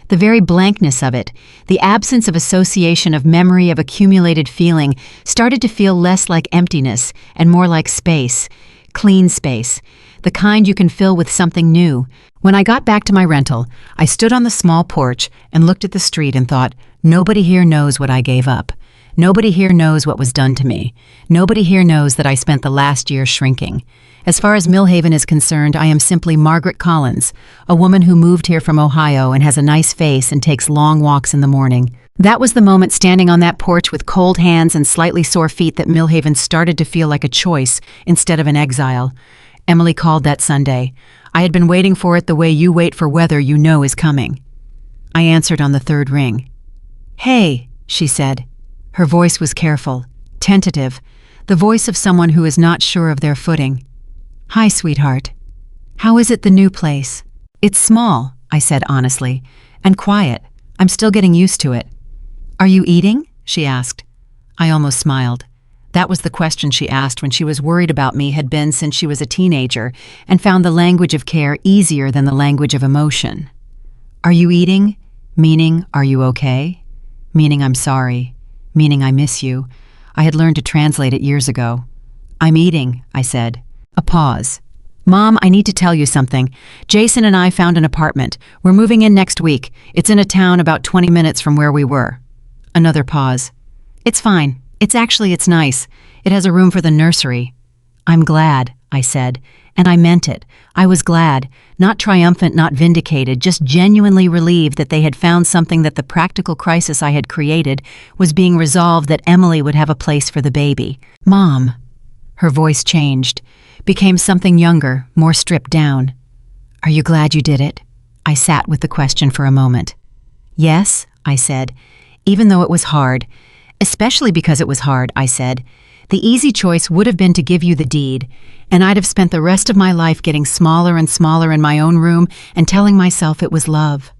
The very blankness of it, the absence of association of memory of accumulated feeling, started to feel less like emptiness and more like space, clean space, the kind you can fill with something new. When I got back to my rental, I stood on the small porch and looked at the street and thought, nobody here knows what I gave up. Nobody here knows what was done to me. Nobody here knows that I spent the last year shrinking. As far as Millhaven is concerned, I am simply Margaret Collins, a woman who moved here from Ohio and has a nice face and takes long walks in the morning. That was the moment standing on that porch with cold hands and slightly sore feet that Millhaven started to feel like a choice instead of an exile. Emily called that Sunday. I had been waiting for it the way you wait for weather you know is coming. I answered on the third ring. "Hey," she said. Her voice was careful, tentative, the voice of someone who is not sure of their footing. "Hi, sweetheart. How is it, the new place?" "It's small," I said honestly, "and quiet. I'm still getting used to it." "Are you eating?" she asked. I almost smiled. That was the question she asked when she was worried about me had been since she was a teenager and found the language of care easier than the language of emotion. "Are you eating?" Meaning, "Are you okay?" Meaning, "I'm sorry." Meaning, "I miss you." I had learned to translate it years ago. "I'm eating," I said. A pause. "Mom, I need to tell you something. Jason and I found an apartment. We're moving in next week. It's in a town about 20 minutes from where we were." Another pause. "It's fine. It's nice. It has a room for the nursery." "I'm glad," I said, and I meant it. I was glad, not triumphant, not vindicated, just genuinely relieved that they had found something, that the practical crisis I had created was being resolved, that Emily would have a place for the baby. "Mom." Her voice changed, became something younger, more stripped down. "Are you glad you did it?" I sat with the question for a moment. "Yes," I said, even though it was hard. "Especially because it was hard," I said. "The easy choice would have been to give you the deed, and I'd have spent the rest of my life getting smaller and smaller in my own room and telling myself it was love."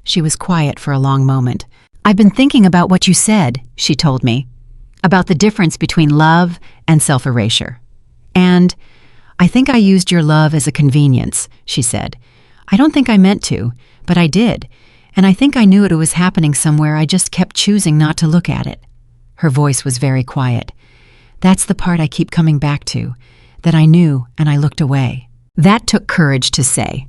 She was quiet for a long moment. "I've been thinking about what you said," she told me, "about the difference between love and self-erasure. And I think I used your love as a convenience," she said. "I don't think I meant to, but I did. And I think I knew it was happening somewhere. I just kept choosing not to look at it." Her voice was very quiet. "That's the part I keep coming back to, that I knew and I looked away." That took courage to say.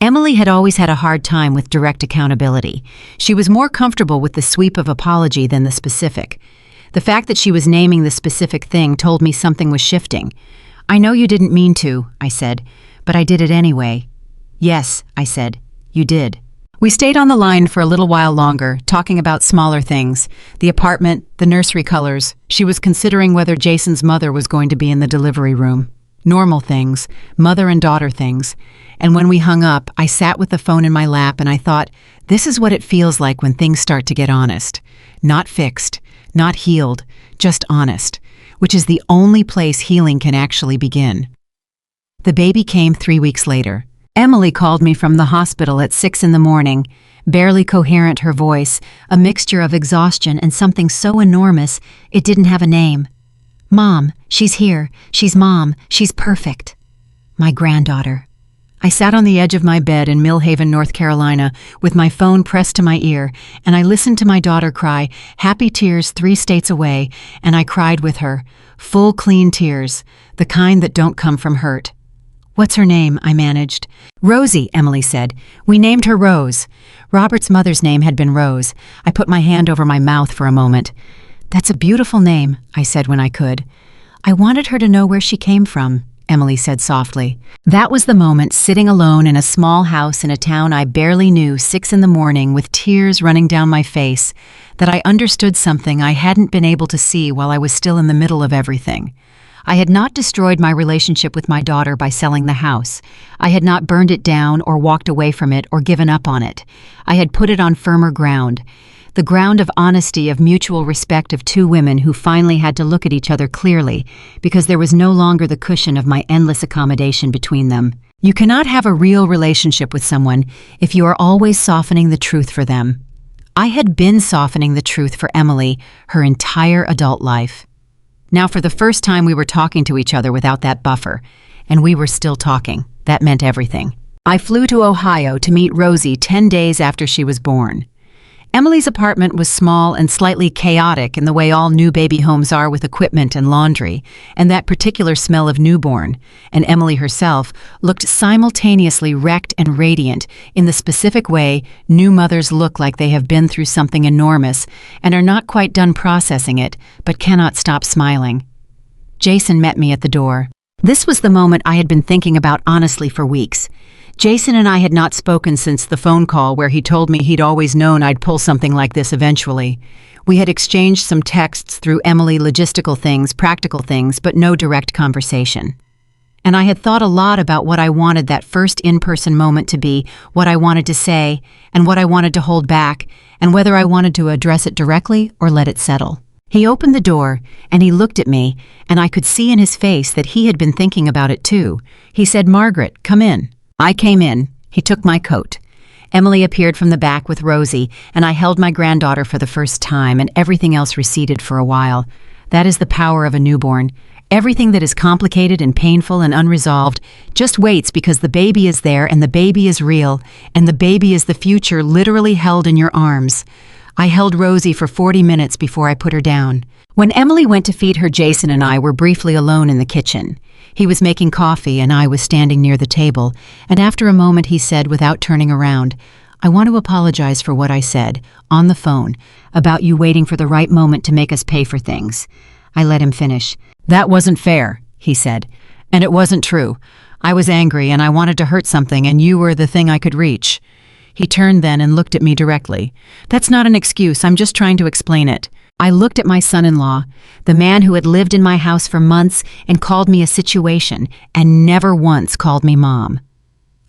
Emily had always had a hard time with direct accountability. She was more comfortable with the sweep of apology than the specific. The fact that she was naming the specific thing told me something was shifting. "I know you didn't mean to," I said, "but I did it anyway." "Yes," I said, "you did." We stayed on the line for a little while longer, talking about smaller things. The apartment, the nursery colors. She was considering whether Jason's mother was going to be in the delivery room. Normal things, mother and daughter things. And when we hung up, I sat with the phone in my lap and I thought, this is what it feels like when things start to get honest. Not fixed, not healed, just honest, which is the only place healing can actually begin. The baby came 3 weeks later. Emily called me from the hospital at 6 in the morning, barely coherent her voice, a mixture of exhaustion and something so enormous it didn't have a name. "Mom, she's here. She's Mom. She's perfect." My granddaughter. I sat on the edge of my bed in Millhaven, North Carolina, with my phone pressed to my ear, and I listened to my daughter cry, happy tears 3 states away, and I cried with her, full, clean tears, the kind that don't come from hurt. "What's her name?" I managed. "Rosie," Emily said. "We named her Rose. Robert's mother's name had been Rose." I put my hand over my mouth for a moment. "That's a beautiful name," I said when I could. "I wanted her to know where she came from," Emily said softly. That was the moment, sitting alone in a small house in a town I barely knew, 6 in the morning, with tears running down my face, that I understood something I hadn't been able to see while I was still in the middle of everything. I had not destroyed my relationship with my daughter by selling the house. I had not burned it down or walked away from it or given up on it. I had put it on firmer ground. The ground of honesty, of mutual respect of two women who finally had to look at each other clearly because there was no longer the cushion of my endless accommodation between them. You cannot have a real relationship with someone if you are always softening the truth for them. I had been softening the truth for Emily her entire adult life. Now, for the first time, we were talking to each other without that buffer, and we were still talking. That meant everything. I flew to Ohio to meet Rosie 10 days after she was born. Emily's apartment was small and slightly chaotic in the way all new baby homes are, with equipment and laundry, and that particular smell of newborn, and Emily herself looked simultaneously wrecked and radiant in the specific way new mothers look, like they have been through something enormous and are not quite done processing it, but cannot stop smiling. Jason met me at the door. This was the moment I had been thinking about honestly for weeks. Jason and I had not spoken since the phone call where he told me he'd always known I'd pull something like this eventually. We had exchanged some texts through Emily, logistical things, practical things, but no direct conversation. And I had thought a lot about what I wanted that first in-person moment to be, what I wanted to say, and what I wanted to hold back, and whether I wanted to address it directly or let it settle. He opened the door, and he looked at me, and I could see in his face that he had been thinking about it too. He said, "Margaret, come in." I came in. He took my coat. Emily appeared from the back with Rosie, and I held my granddaughter for the first time, and everything else receded for a while. That is the power of a newborn. Everything that is complicated and painful and unresolved just waits, because the baby is there, and the baby is real, and the baby is the future literally held in your arms. I held Rosie for 40 minutes before I put her down. When Emily went to feed her, Jason and I were briefly alone in the kitchen. He was making coffee, and I was standing near the table, and after a moment he said, without turning around, "I want to apologize for what I said, on the phone, about you waiting for the right moment to make us pay for things." I let him finish. "That wasn't fair," he said, "and it wasn't true. I was angry, and I wanted to hurt something, and you were the thing I could reach." He turned then and looked at me directly. "That's not an excuse, I'm just trying to explain it." I looked at my son-in-law, the man who had lived in my house for months and called me a situation and never once called me mom.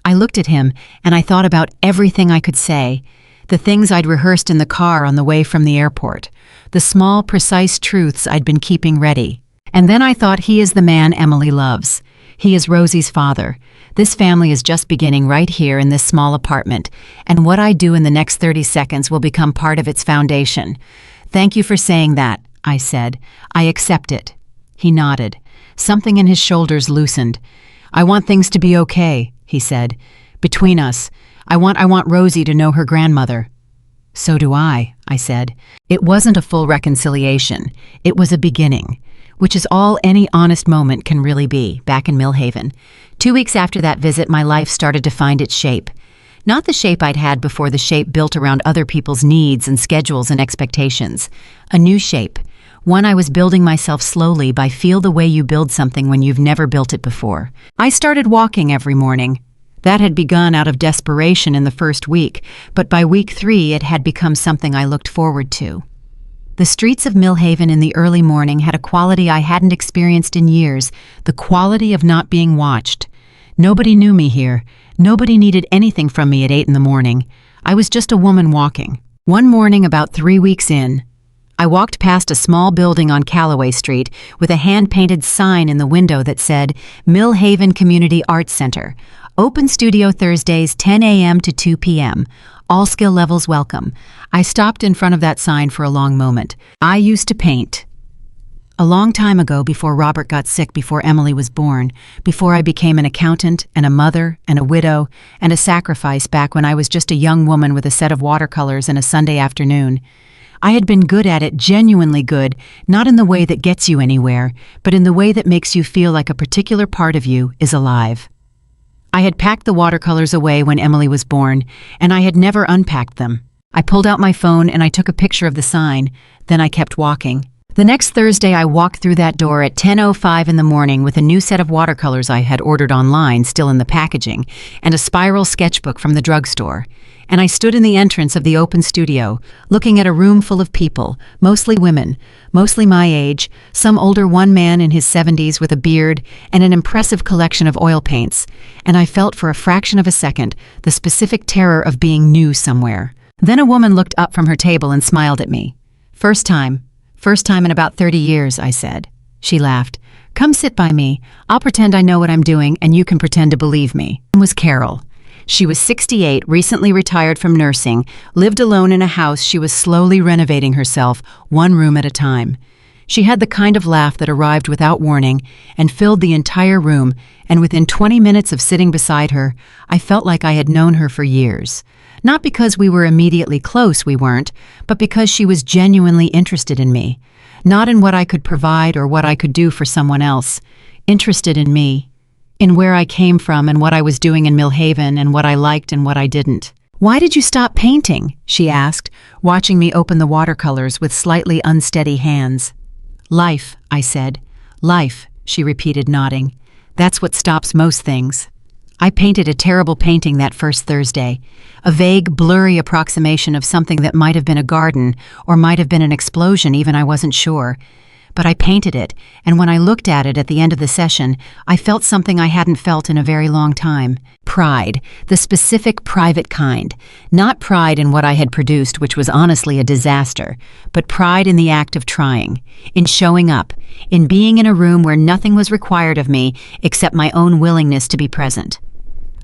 I looked at him and I thought about everything I could say, the things I'd rehearsed in the car on the way from the airport, the small, precise truths I'd been keeping ready. And then I thought, he is the man Emily loves. He is Rosie's father. This family is just beginning right here in this small apartment, and what I do in the next 30 seconds will become part of its foundation. "Thank you for saying that," I said. "I accept it." He nodded. Something in his shoulders loosened. "I want things to be okay," he said. "Between us. I want Rosie to know her grandmother." "So do I said. It wasn't a full reconciliation. It was a beginning, which is all any honest moment can really be, back in Millhaven. 2 weeks after that visit, my life started to find its shape. Not the shape I'd had before, the shape built around other people's needs and schedules and expectations. A new shape, one I was building myself slowly by feel the way you build something when you've never built it before. I started walking every morning. That had begun out of desperation in the first week, but by week 3 it had become something I looked forward to. The streets of Millhaven in the early morning had a quality I hadn't experienced in years, the quality of not being watched. Nobody knew me here. Nobody needed anything from me at 8 in the morning. I was just a woman walking. One morning, about 3 weeks in, I walked past a small building on Callaway Street with a hand-painted sign in the window that said, Millhaven Community Arts Center. Open studio Thursdays 10 a.m. to 2 p.m. All skill levels welcome. I stopped in front of that sign for a long moment. I used to paint. A long time ago, before Robert got sick, before Emily was born, before I became an accountant and a mother and a widow and a sacrifice, back when I was just a young woman with a set of watercolors and a Sunday afternoon. I had been good at it, genuinely good, not in the way that gets you anywhere, but in the way that makes you feel like a particular part of you is alive. I had packed the watercolors away when Emily was born, and I had never unpacked them. I pulled out my phone and I took a picture of the sign, then I kept walking. The next Thursday, I walked through that door at 10:05 in the morning with a new set of watercolors I had ordered online still in the packaging and a spiral sketchbook from the drugstore. And I stood in the entrance of the open studio, looking at a room full of people, mostly women, mostly my age, some older, one man in his 70s with a beard and an impressive collection of oil paints, and I felt for a fraction of a second the specific terror of being new somewhere. Then a woman looked up from her table and smiled at me. First time in about 30 years, I said. She laughed. Come sit by me. I'll pretend I know what I'm doing and you can pretend to believe me. It was Carol. She was 68, recently retired from nursing, lived alone in a house she was slowly renovating herself, one room at a time. She had the kind of laugh that arrived without warning and filled the entire room, and within 20 minutes of sitting beside her, I felt like I had known her for years. Not because we were immediately close, we weren't, but because she was genuinely interested in me. Not in what I could provide or what I could do for someone else. Interested in me. In where I came from and what I was doing in Millhaven and what I liked and what I didn't. Why did you stop painting? She asked, watching me open the watercolors with slightly unsteady hands. Life, I said. Life, she repeated, nodding. That's what stops most things. I painted a terrible painting that first Thursday, a vague, blurry approximation of something that might have been a garden or might have been an explosion, even I wasn't sure. But I painted it, and when I looked at it at the end of the session, I felt something I hadn't felt in a very long time. Pride, the specific private kind. Not pride in what I had produced, which was honestly a disaster, but pride in the act of trying, in showing up, in being in a room where nothing was required of me except my own willingness to be present.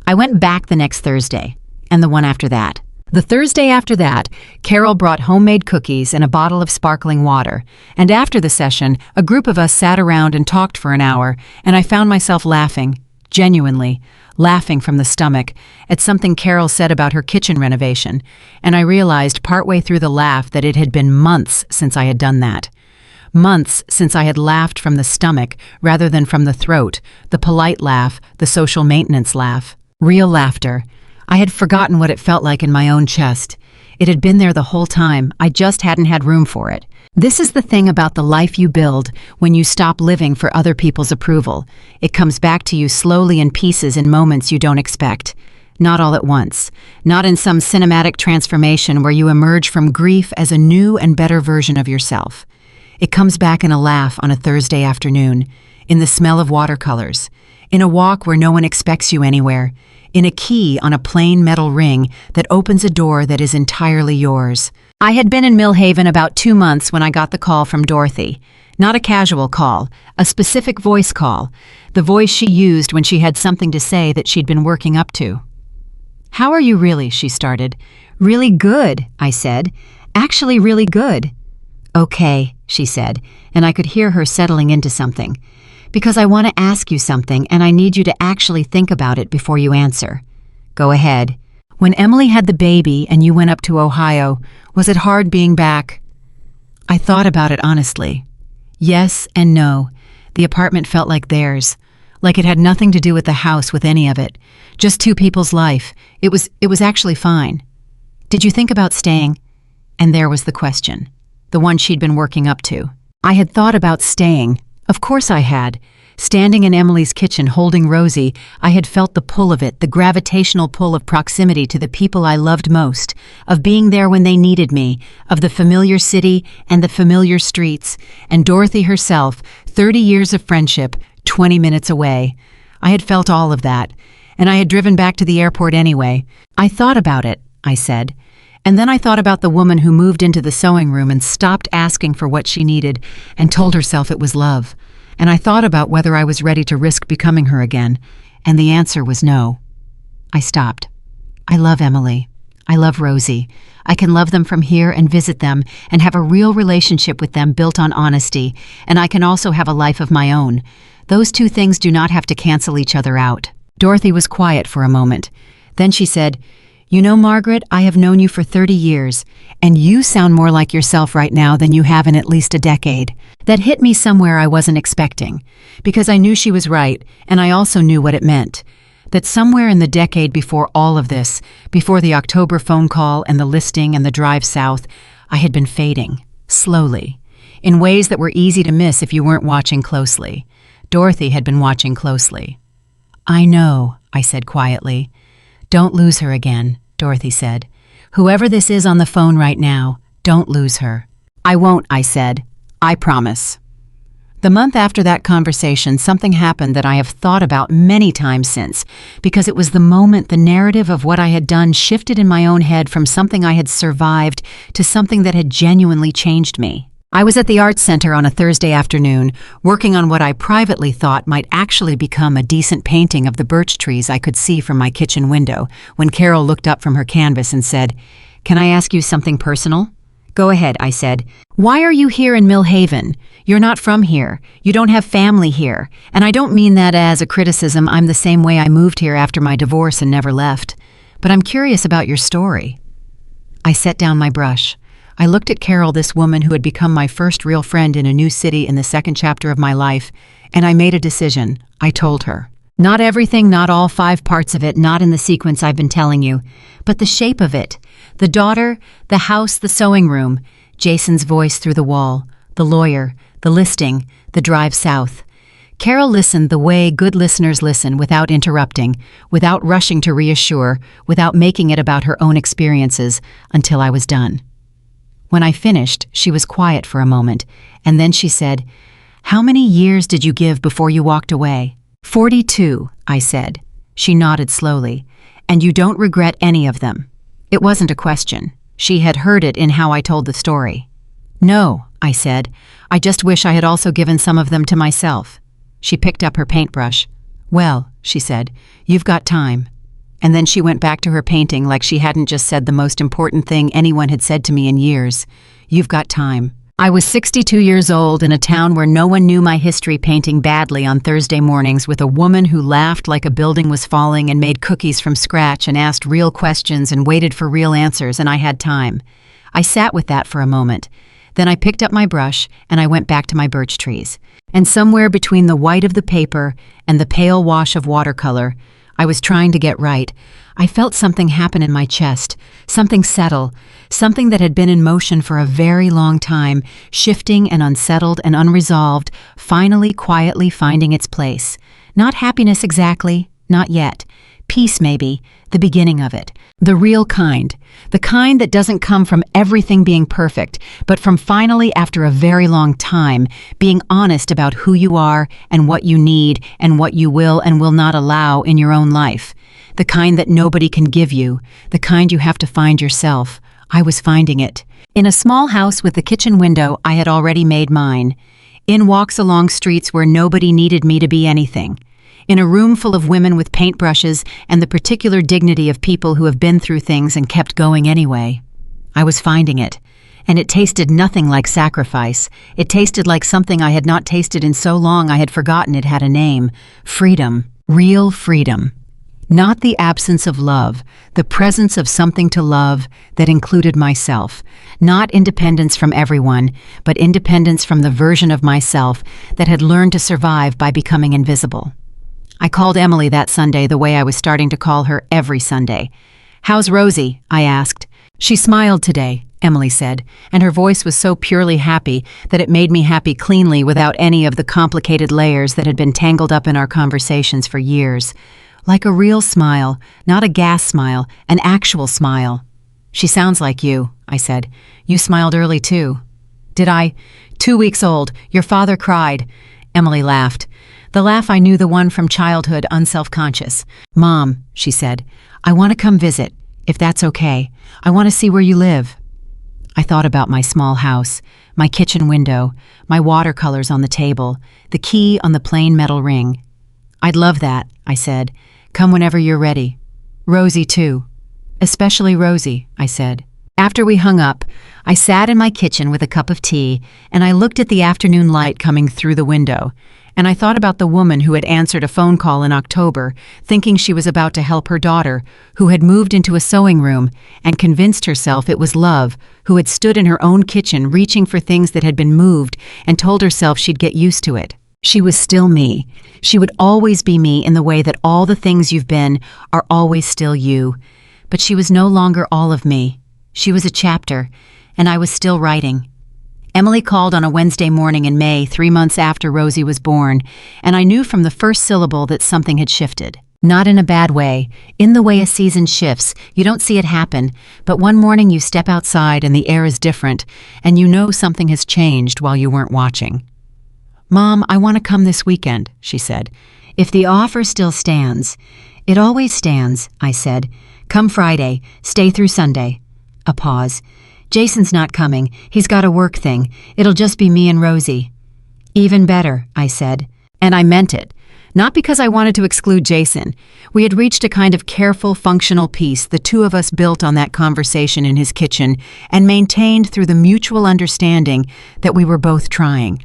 I went back the next Thursday, and the one after that. The Thursday after that, Carol brought homemade cookies and a bottle of sparkling water, and after the session, a group of us sat around and talked for an hour, and I found myself laughing, genuinely, laughing from the stomach, at something Carol said about her kitchen renovation, and I realized partway through the laugh that it had been months since I had done that. Months since I had laughed from the stomach rather than from the throat, the polite laugh, the social maintenance laugh. Real laughter. I had forgotten what it felt like in my own chest. It had been there the whole time, I just hadn't had room for it. This is the thing about the life you build when you stop living for other people's approval. It comes back to you slowly in pieces in moments you don't expect. Not all at once. Not in some cinematic transformation where you emerge from grief as a new and better version of yourself. It comes back in a laugh on a Thursday afternoon, in the smell of watercolors, in a walk where no one expects you anywhere, in a key on a plain metal ring that opens a door that is entirely yours. I had been in Millhaven about 2 months when I got the call from Dorothy. Not a casual call, a specific voice call, the voice she used when she had something to say that she'd been working up to. How are you really? She started. Really good, I said. Actually really good. Okay, she said, and I could hear her settling into something. Because I want to ask you something and I need you to actually think about it before you answer. Go ahead. When Emily had the baby and you went up to Ohio, was it hard being back? I thought about it honestly. Yes and no. The apartment felt like theirs. Like it had nothing to do with the house, with any of it. Just two people's life. It was actually fine. Did you think about staying? And there was the question. The one she'd been working up to. I had thought about staying. Of course I had. Standing in Emily's kitchen holding Rosie, I had felt the pull of it, the gravitational pull of proximity to the people I loved most, of being there when they needed me, of the familiar city and the familiar streets, and Dorothy herself, 30 years of friendship, 20 minutes away. I had felt all of that, and I had driven back to the airport anyway. I thought about it, I said. And then I thought about the woman who moved into the sewing room and stopped asking for what she needed and told herself it was love. And I thought about whether I was ready to risk becoming her again, and the answer was no. I stopped. I love Emily. I love Rosie. I can love them from here and visit them and have a real relationship with them built on honesty, and I can also have a life of my own. Those two things do not have to cancel each other out. Dorothy was quiet for a moment. Then she said, You know, Margaret, I have known you for 30 years, and you sound more like yourself right now than you have in at least a decade. That hit me somewhere I wasn't expecting, because I knew she was right, and I also knew what it meant. That somewhere in the decade before all of this, before the October phone call and the listing and the drive south, I had been fading, slowly. in ways that were easy to miss if you weren't watching closely. Dorothy had been watching closely. "I know," I said quietly. "Don't lose her again," Dorothy said. "Whoever this is on the phone right now, don't lose her." "I won't," I said. "I promise." The month after that conversation, something happened that I have thought about many times since, because it was the moment the narrative of what I had done shifted in my own head from something I had survived to something that had genuinely changed me. I was at the Arts Center on a Thursday afternoon, working on what I privately thought might actually become a decent painting of the birch trees I could see from my kitchen window, when Carol looked up from her canvas and said, "Can I ask you something personal?" "Go ahead," I said. "Why are you here in Mill Haven? You're not from here. You don't have family here. And I don't mean that as a criticism. I'm the same way. I moved here after my divorce and never left. But I'm curious about your story." I set down my brush. I looked at Carol, this woman who had become my first real friend in a new city in the second chapter of my life, and I made a decision. I told her. Not everything, not all 5 parts of it, not in the sequence I've been telling you, but the shape of it. The daughter, the house, the sewing room, Jason's voice through the wall, the lawyer, the listing, the drive south. Carol listened the way good listeners listen, without interrupting, without rushing to reassure, without making it about her own experiences, until I was done. When I finished, she was quiet for a moment, and then she said, "How many years did you give before you walked away?" 42, I said. She nodded slowly. "And you don't regret any of them?" It wasn't a question. She had heard it in how I told the story. "No," I said. "I just wish I had also given some of them to myself." She picked up her paintbrush. "Well," she said, "you've got time." And then she went back to her painting like she hadn't just said the most important thing anyone had said to me in years. "You've got time." I was 62 years old in a town where no one knew my history, painting badly on Thursday mornings with a woman who laughed like a building was falling and made cookies from scratch and asked real questions and waited for real answers, and I had time. I sat with that for a moment. Then I picked up my brush and I went back to my birch trees. And somewhere between the white of the paper and the pale wash of watercolor, I was trying to get right. I felt something happen in my chest, something settle, something that had been in motion for a very long time, shifting and unsettled and unresolved, finally quietly finding its place. Not happiness exactly, not yet. Peace maybe, the beginning of it. The real kind. The kind that doesn't come from everything being perfect, but from finally, after a very long time, being honest about who you are and what you need and what you will and will not allow in your own life. The kind that nobody can give you. The kind you have to find yourself. I was finding it. In a small house with the kitchen window, I had already made mine. In walks along streets where nobody needed me to be anything. In a room full of women with paintbrushes and the particular dignity of people who have been through things and kept going anyway. I was finding it. And it tasted nothing like sacrifice. It tasted like something I had not tasted in so long I had forgotten it had a name. Freedom. Real freedom. Not the absence of love, the presence of something to love that included myself. Not independence from everyone, but independence from the version of myself that had learned to survive by becoming invisible. I called Emily that Sunday the way I was starting to call her every Sunday. "How's Rosie?" I asked. "She smiled today," Emily said, and her voice was so purely happy that it made me happy cleanly without any of the complicated layers that had been tangled up in our conversations for years. Like a real smile, not a gas smile, an actual smile. "She sounds like you," I said. "You smiled early too." "Did I? 2 weeks old. Your father cried." Emily laughed. The laugh I knew, the one from childhood, unself-conscious. "Mom," she said, "I want to come visit, if that's okay. I want to see where you live." I thought about my small house, my kitchen window, my watercolors on the table, the key on the plain metal ring. "I'd love that," I said. "Come whenever you're ready. Rosie, too." "Especially Rosie," I said. After we hung up, I sat in my kitchen with a cup of tea, and I looked at the afternoon light coming through the window, and I thought about the woman who had answered a phone call in October, thinking she was about to help her daughter, who had moved into a sewing room and convinced herself it was love, who had stood in her own kitchen reaching for things that had been moved and told herself she'd get used to it. She was still me. She would always be me in the way that all the things you've been are always still you. But she was no longer all of me. She was a chapter, and I was still writing. Emily called on a Wednesday morning in May, 3 months after Rosie was born, and I knew from the first syllable that something had shifted. Not in a bad way, in the way a season shifts. You don't see it happen, but one morning you step outside and the air is different, and you know something has changed while you weren't watching. "Mom, I want to come this weekend," she said. "If the offer still stands." "It always stands," I said. "Come Friday, stay through Sunday." A pause. "Jason's not coming. He's got a work thing. It'll just be me and Rosie." "Even better," I said. And I meant it. Not because I wanted to exclude Jason. We had reached a kind of careful, functional peace the two of us built on that conversation in his kitchen and maintained through the mutual understanding that we were both trying.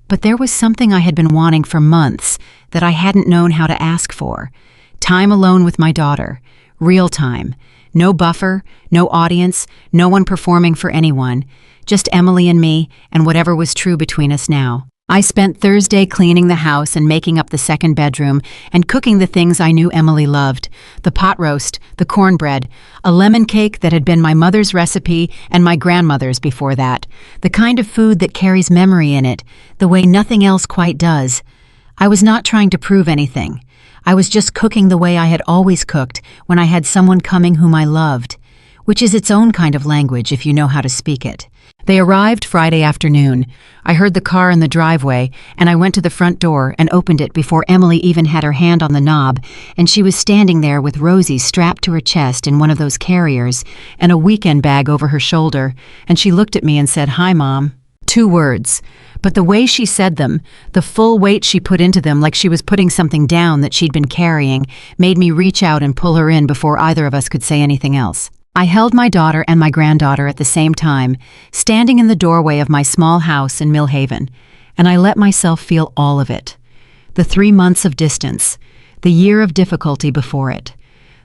But there was something I had been wanting for months that I hadn't known how to ask for. Time alone with my daughter. Real time. No buffer, no audience, no one performing for anyone. Just Emily and me and whatever was true between us now. I spent Thursday cleaning the house and making up the second bedroom and cooking the things I knew Emily loved. The pot roast, the cornbread, a lemon cake that had been my mother's recipe and my grandmother's before that. The kind of food that carries memory in it, the way nothing else quite does. I was not trying to prove anything. I was just cooking the way I had always cooked when I had someone coming whom I loved, which is its own kind of language if you know how to speak it. They arrived Friday afternoon. I heard the car in the driveway, and I went to the front door and opened it before Emily even had her hand on the knob, and she was standing there with Rosie strapped to her chest in one of those carriers and a weekend bag over her shoulder, and she looked at me and said, "Hi, Mom." 2 words. But the way she said them, the full weight she put into them like she was putting something down that she'd been carrying, made me reach out and pull her in before either of us could say anything else. I held my daughter and my granddaughter at the same time, standing in the doorway of my small house in Millhaven, and I let myself feel all of it. The 3 months of distance, the year of difficulty before it,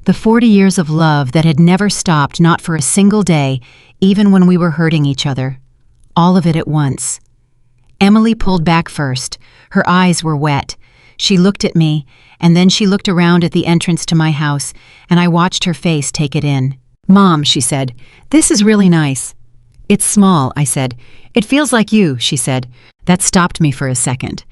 the 40 years of love that had never stopped, not for a single day, even when we were hurting each other. All of it at once. Emily pulled back first. Her eyes were wet. She looked at me, and then she looked around at the entrance to my house, and I watched her face take it in. "Mom," she said, "this is really nice." "It's small," I said. "It feels like you," she said. That stopped me for a second.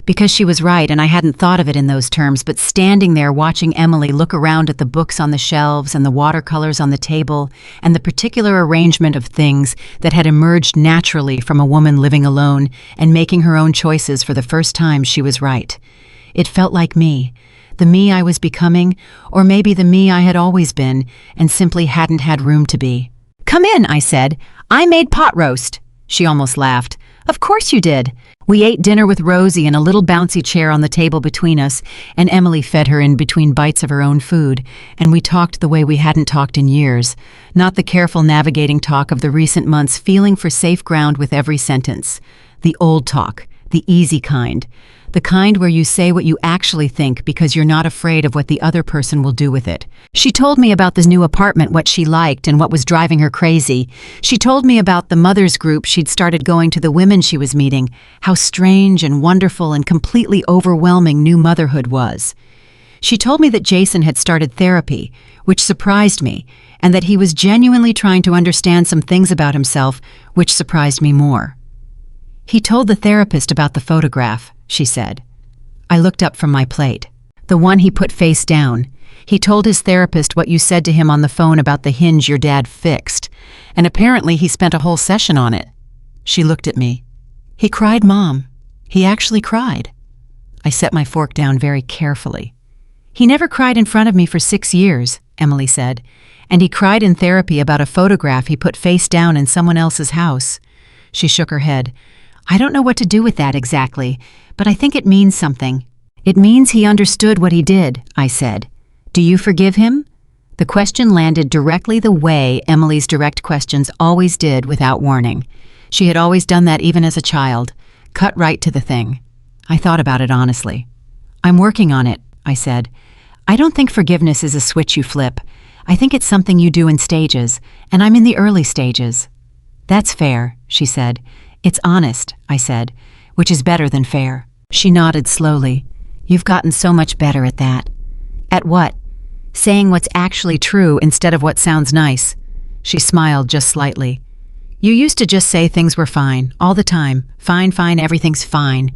Because she was right, and I hadn't thought of it in those terms, but standing there watching Emily look around at the books on the shelves and the watercolors on the table and the particular arrangement of things that had emerged naturally from a woman living alone and making her own choices for the first time, she was right. It felt like me. The me I was becoming, or maybe the me I had always been, and simply hadn't had room to be. "Come in," I said. "I made pot roast." She almost laughed. "Of course you did." We ate dinner with Rosie in a little bouncy chair on the table between us, and Emily fed her in between bites of her own food, and we talked the way we hadn't talked in years, not the careful navigating talk of the recent months, feeling for safe ground with every sentence. The old talk, the easy kind. The kind where you say what you actually think because you're not afraid of what the other person will do with it. She told me about this new apartment, what she liked and what was driving her crazy. She told me about the mothers group she'd started going to, the women she was meeting, how strange and wonderful and completely overwhelming new motherhood was. She told me that Jason had started therapy, which surprised me, and that he was genuinely trying to understand some things about himself, which surprised me more. "He told the therapist about the photograph," she said. I looked up from my plate. "The one he put face down. He told his therapist what you said to him on the phone about the hinge your dad fixed, and apparently he spent a whole session on it." She looked at me. "He cried, Mom. He actually cried." I set my fork down very carefully. "He never cried in front of me for 6 years, Emily said, "and he cried in therapy about a photograph he put face down in someone else's house." She shook her head. "I don't know what to do with that exactly, but I think it means something." "It means he understood what he did," I said. "Do you forgive him?" The question landed directly the way Emily's direct questions always did, without warning. She had always done that even as a child, cut right to the thing. I thought about it honestly. "I'm working on it," I said. "I don't think forgiveness is a switch you flip. I think it's something you do in stages, and I'm in the early stages." "That's fair," she said. "It's honest," I said, "which is better than fair." She nodded slowly. "You've gotten so much better at that." "At what?" "Saying what's actually true instead of what sounds nice." She smiled just slightly. You used to just say things were fine, all the time. Fine, fine, everything's fine.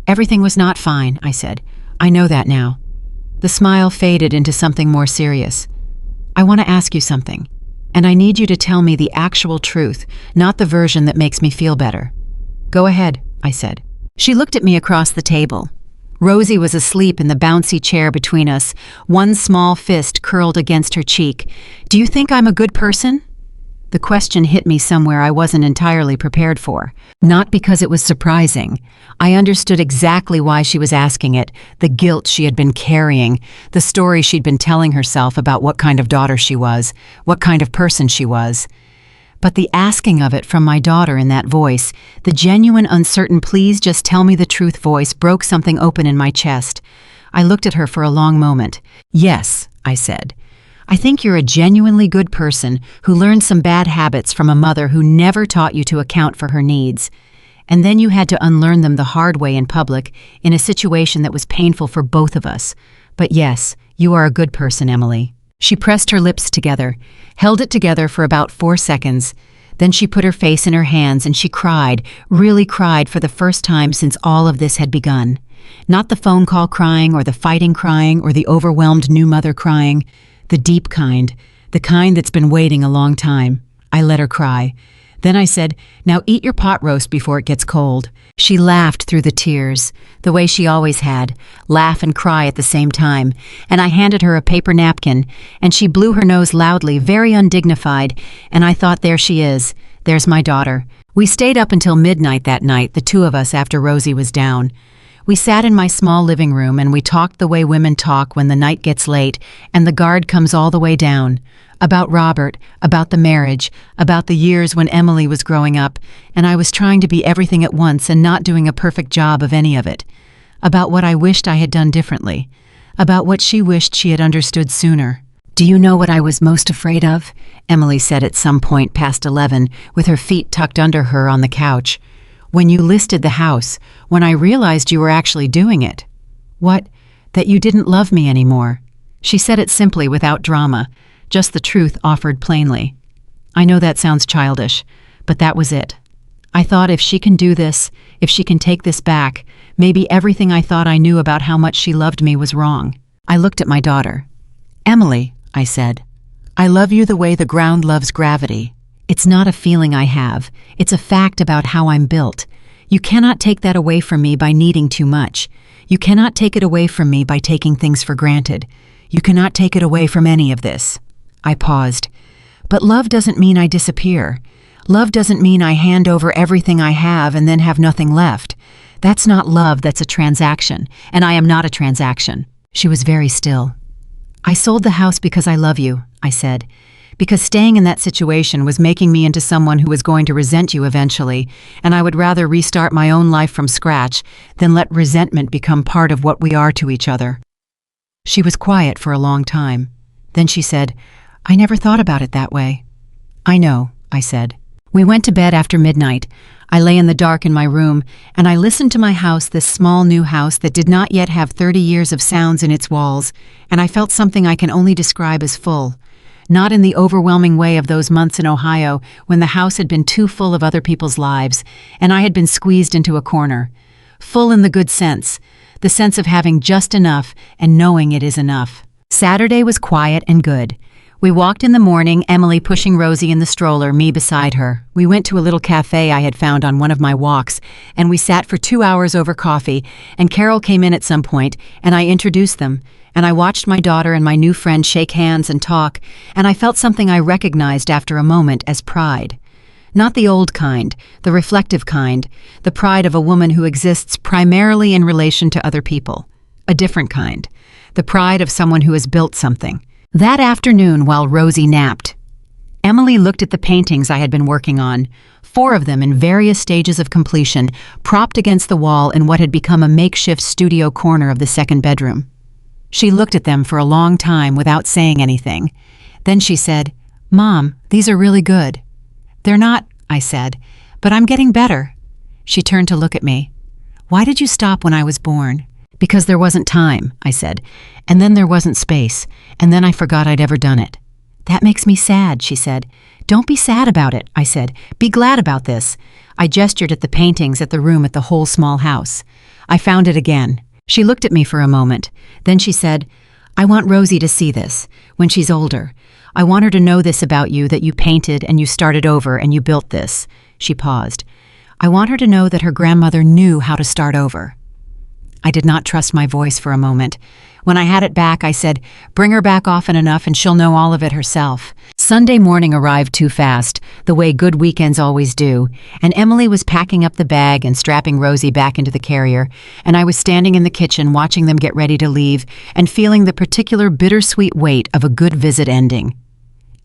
Everything was not fine, I said. I know that now. The smile faded into something more serious. I want to ask you something, and I need you to tell me the actual truth, not the version that makes me feel better. Go ahead, I said. She looked at me across the table. Rosie was asleep in the bouncy chair between us, one small fist curled against her cheek. Do you think I'm a good person? The question hit me somewhere I wasn't entirely prepared for. Not because it was surprising. I understood exactly why she was asking it, the guilt she had been carrying, the story she'd been telling herself about what kind of daughter she was, what kind of person she was. But the asking of it from my daughter in that voice, the genuine, uncertain, please just tell me the truth voice, broke something open in my chest. I looked at her for a long moment. Yes, I said. I think you're a genuinely good person who learned some bad habits from a mother who never taught you to account for her needs. And then you had to unlearn them the hard way in public, in a situation that was painful for both of us. But yes, you are a good person, Emily. She pressed her lips together, held it together for about 4 seconds. Then she put her face in her hands and she cried, really cried for the first time since all of this had begun. Not the phone call crying or the fighting crying or the overwhelmed new mother crying. The deep kind, the kind that's been waiting a long time. I let her cry. Then I said, now eat your pot roast before it gets cold. She laughed through the tears, the way she always had, laugh and cry at the same time, and I handed her a paper napkin, and she blew her nose loudly, very undignified, and I thought, there she is, there's my daughter. We stayed up until midnight that night, the two of us, after Rosie was down. We sat in my small living room and we talked the way women talk when the night gets late and the guard comes all the way down. About Robert, about the marriage, about the years when Emily was growing up and I was trying to be everything at once and not doing a perfect job of any of it. About what I wished I had done differently. About what she wished she had understood sooner. Do you know what I was most afraid of? Emily said at some point past 11, with her feet tucked under her on the couch. When you listed the house, when I realized you were actually doing it. What? That you didn't love me anymore. She said it simply without drama, just the truth offered plainly. I know that sounds childish, but that was it. I thought if she can do this, if she can take this back, maybe everything I thought I knew about how much she loved me was wrong. I looked at my daughter. Emily, I said, I love you the way the ground loves gravity. It's not a feeling I have. It's a fact about how I'm built. You cannot take that away from me by needing too much. You cannot take it away from me by taking things for granted. You cannot take it away from any of this. I paused. But love doesn't mean I disappear. Love doesn't mean I hand over everything I have and then have nothing left. That's not love, that's a transaction. And I am not a transaction. She was very still. I sold the house because I love you, I said. Because staying in that situation was making me into someone who was going to resent you eventually, and I would rather restart my own life from scratch than let resentment become part of what we are to each other. She was quiet for a long time. Then she said, I never thought about it that way. I know, I said. We went to bed after midnight. I lay in the dark in my room, and I listened to my house, this small new house that did not yet have 30 years of sounds in its walls, and I felt something I can only describe as full. Not in the overwhelming way of those months in Ohio when the house had been too full of other people's lives, and I had been squeezed into a corner. Full in the good sense, the sense of having just enough and knowing it is enough. Saturday was quiet and good. We walked in the morning, Emily pushing Rosie in the stroller, me beside her. We went to a little cafe I had found on one of my walks, and we sat for 2 hours over coffee, and Carol came in at some point, and I introduced them, and I watched my daughter and my new friend shake hands and talk, and I felt something I recognized after a moment as pride. Not the old kind, the reflective kind, the pride of a woman who exists primarily in relation to other people. A different kind, the pride of someone who has built something. That afternoon, while Rosie napped, Emily looked at the paintings I had been working on, 4 of them in various stages of completion, propped against the wall in what had become a makeshift studio corner of the second bedroom. She looked at them for a long time without saying anything. Then she said, Mom, these are really good. They're not, I said, but I'm getting better. She turned to look at me. Why did you stop when I was born? Because there wasn't time, I said, and then there wasn't space, and then I forgot I'd ever done it. That makes me sad, she said. Don't be sad about it, I said. Be glad about this. I gestured at the paintings at the room at the whole small house. I found it again. She looked at me for a moment. Then she said, I want Rosie to see this, when she's older. I want her to know this about you, that you painted and you started over and you built this. She paused. I want her to know that her grandmother knew how to start over. I did not trust my voice for a moment. When I had it back, I said, bring her back often enough and she'll know all of it herself. Sunday morning arrived too fast, the way good weekends always do, and Emily was packing up the bag and strapping Rosie back into the carrier, and I was standing in the kitchen watching them get ready to leave and feeling the particular bittersweet weight of a good visit ending.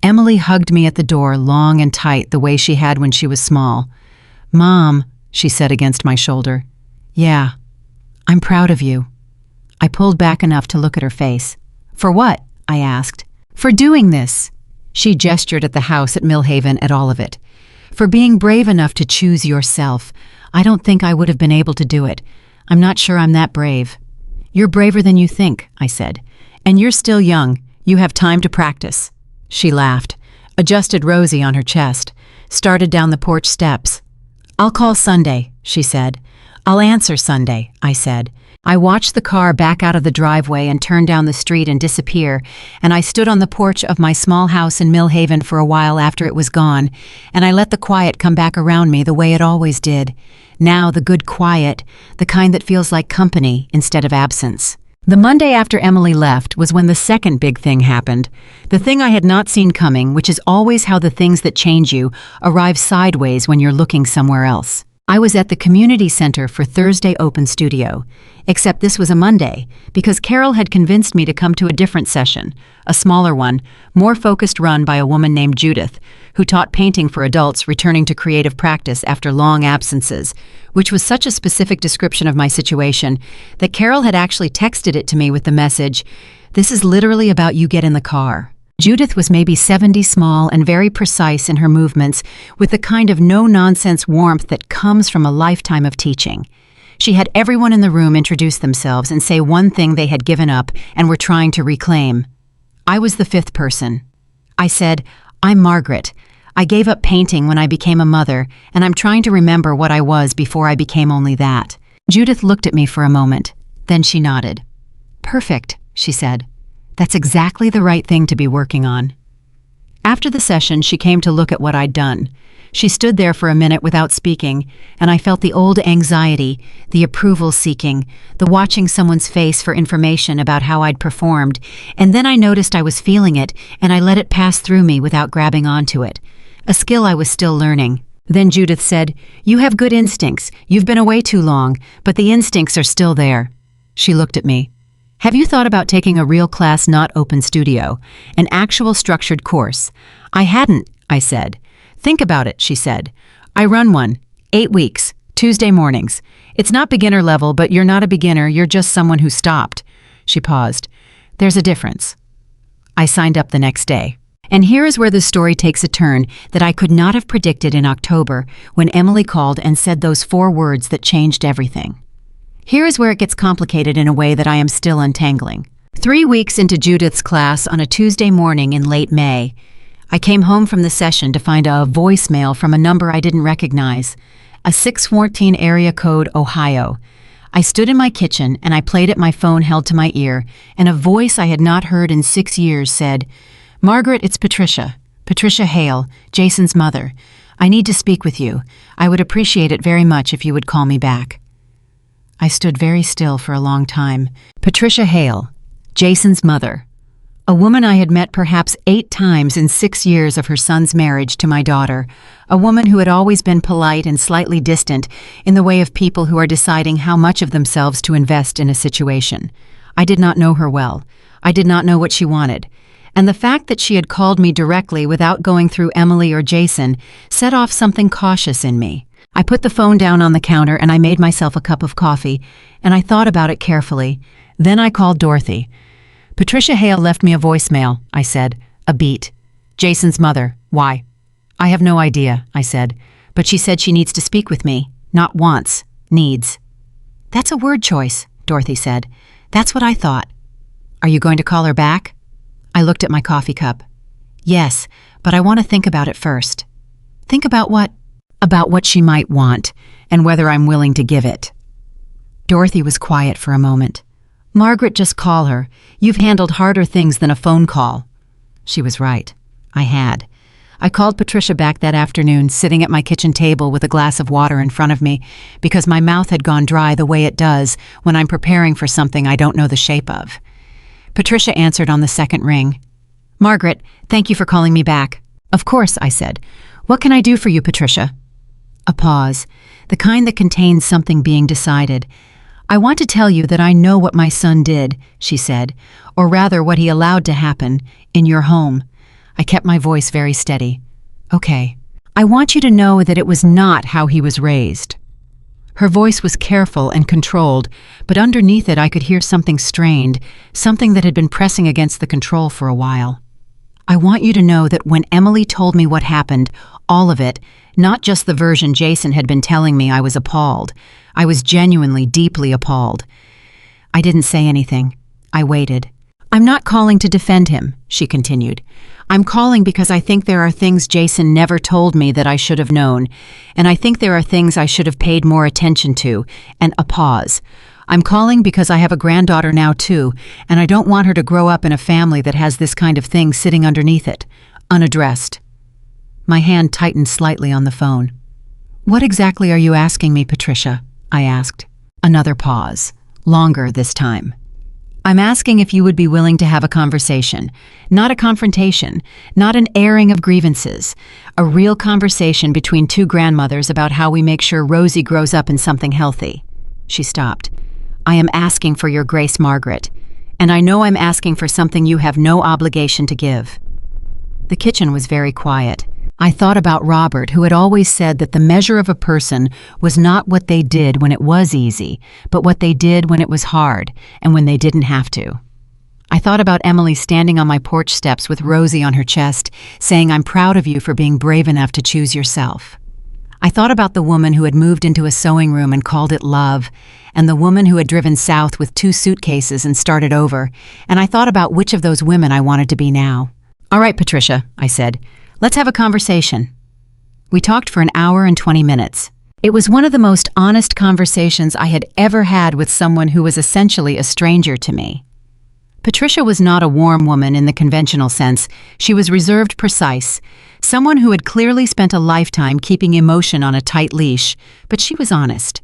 Emily hugged me at the door long and tight the way she had when she was small. Mom, she said against my shoulder. Yeah. I'm proud of you. I pulled back enough to look at her face. For what? I asked. For doing this. She gestured at the house at Millhaven, at all of it. For being brave enough to choose yourself. I don't think I would have been able to do it. I'm not sure I'm that brave. You're braver than you think, I said. And you're still young. You have time to practice. She laughed, adjusted Rosie on her chest, started down the porch steps. I'll call Sunday, she said. I'll answer Sunday, I said. I watched the car back out of the driveway and turn down the street and disappear, and I stood on the porch of my small house in Millhaven for a while after it was gone, and I let the quiet come back around me the way it always did. Now the good quiet, the kind that feels like company instead of absence. The Monday after Emily left was when the second big thing happened. The thing I had not seen coming, which is always how the things that change you arrive sideways when you're looking somewhere else. I was at the community center for Thursday Open Studio, except this was a Monday, because Carol had convinced me to come to a different session, a smaller one, more focused, run by a woman named Judith, who taught painting for adults returning to creative practice after long absences, which was such a specific description of my situation that Carol had actually texted it to me with the message, "This is literally about you, get in the car." Judith was maybe 70 small and very precise in her movements, with the kind of no-nonsense warmth that comes from a lifetime of teaching. She had everyone in the room introduce themselves and say one thing they had given up and were trying to reclaim. I was the fifth person. I said, I'm Margaret. I gave up painting when I became a mother, and I'm trying to remember what I was before I became only that. Judith looked at me for a moment. Then she nodded. Perfect, she said. That's exactly the right thing to be working on. After the session, she came to look at what I'd done. She stood there for a minute without speaking, and I felt the old anxiety, the approval-seeking, the watching someone's face for information about how I'd performed, and then I noticed I was feeling it, and I let it pass through me without grabbing onto it. A skill I was still learning. Then Judith said, You have good instincts. You've been away too long, but the instincts are still there. She looked at me. Have you thought about taking a real class, not open studio, an actual structured course? I hadn't, I said. Think about it, she said. I run one, 8 weeks, Tuesday mornings. It's not beginner level, but you're not a beginner, you're just someone who stopped. She paused. There's a difference. I signed up the next day. And here is where the story takes a turn that I could not have predicted in October when Emily called and said those 4 words that changed everything. Here is where it gets complicated in a way that I am still untangling. 3 weeks into Judith's class on a Tuesday morning in late May, I came home from the session to find a voicemail from a number I didn't recognize, a 614 area code Ohio. I stood in my kitchen and I played at my phone held to my ear, and a voice I had not heard in 6 years said, Margaret, it's Patricia. Patricia Hale, Jason's mother. I need to speak with you. I would appreciate it very much if you would call me back. I stood very still for a long time. Patricia Hale, Jason's mother. A woman I had met perhaps 8 times in 6 years of her son's marriage to my daughter. A woman who had always been polite and slightly distant in the way of people who are deciding how much of themselves to invest in a situation. I did not know her well. I did not know what she wanted. And the fact that she had called me directly without going through Emily or Jason set off something cautious in me. I put the phone down on the counter and I made myself a cup of coffee, and I thought about it carefully. Then I called Dorothy. Patricia Hale left me a voicemail, I said. A beat. Jason's mother. Why? I have no idea, I said. But she said she needs to speak with me. Not wants. Needs. That's a word choice, Dorothy said. That's what I thought. Are you going to call her back? I looked at my coffee cup. Yes, but I want to think about it first. Think about what? About what she might want, and whether I'm willing to give it." Dorothy was quiet for a moment. "Margaret, just call her. You've handled harder things than a phone call." She was right. I had. I called Patricia back that afternoon, sitting at my kitchen table with a glass of water in front of me, because my mouth had gone dry the way it does when I'm preparing for something I don't know the shape of. Patricia answered on the second ring. "Margaret, thank you for calling me back." "Of course," I said. "What can I do for you, Patricia?" A pause, the kind that contains something being decided. "I want to tell you that I know what my son did," she said, "or rather what he allowed to happen, in your home." I kept my voice very steady. "Okay. I want you to know that it was not how he was raised." Her voice was careful and controlled, but underneath it I could hear something strained, something that had been pressing against the control for a while. "I want you to know that when Emily told me what happened, all of it, not just the version Jason had been telling me, I was appalled. I was genuinely, deeply appalled." I didn't say anything. I waited. "I'm not calling to defend him," she continued. "I'm calling because I think there are things Jason never told me that I should have known, and I think there are things I should have paid more attention to," and a pause. "I'm calling because I have a granddaughter now too, and I don't want her to grow up in a family that has this kind of thing sitting underneath it, unaddressed." My hand tightened slightly on the phone. "What exactly are you asking me, Patricia?" I asked. Another pause, longer this time. "I'm asking if you would be willing to have a conversation, not a confrontation, not an airing of grievances, a real conversation between two grandmothers about how we make sure Rosie grows up in something healthy." She stopped. "I am asking for your grace, Margaret, and I know I'm asking for something you have no obligation to give." The kitchen was very quiet. I thought about Robert, who had always said that the measure of a person was not what they did when it was easy, but what they did when it was hard, and when they didn't have to. I thought about Emily standing on my porch steps with Rosie on her chest, saying, "I'm proud of you for being brave enough to choose yourself." I thought about the woman who had moved into a sewing room and called it love, and the woman who had driven south with 2 suitcases and started over, and I thought about which of those women I wanted to be now. "All right, Patricia," I said. "Let's have a conversation." We talked for an hour and 20 minutes. It was one of the most honest conversations I had ever had with someone who was essentially a stranger to me. Patricia was not a warm woman in the conventional sense. She was reserved, precise, someone who had clearly spent a lifetime keeping emotion on a tight leash, but she was honest.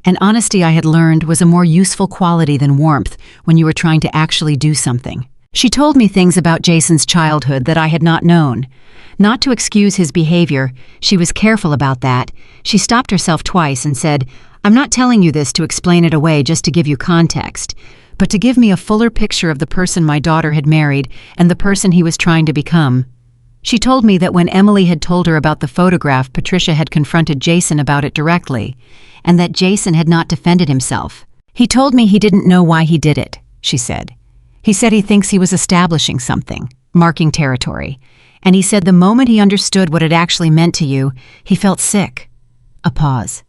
And honesty, I had learned, was a more useful quality than warmth when you were trying to actually do something. She told me things about Jason's childhood that I had not known. Not to excuse his behavior, she was careful about that. She stopped herself twice and said, "I'm not telling you this to explain it away just to give you context, but to give me a fuller picture of the person my daughter had married and the person he was trying to become." She told me that when Emily had told her about the photograph, Patricia had confronted Jason about it directly, and that Jason had not defended himself. "He told me he didn't know why he did it," she said. "He said he thinks he was establishing something, marking territory. And he said the moment he understood what it actually meant to you, he felt sick." A pause.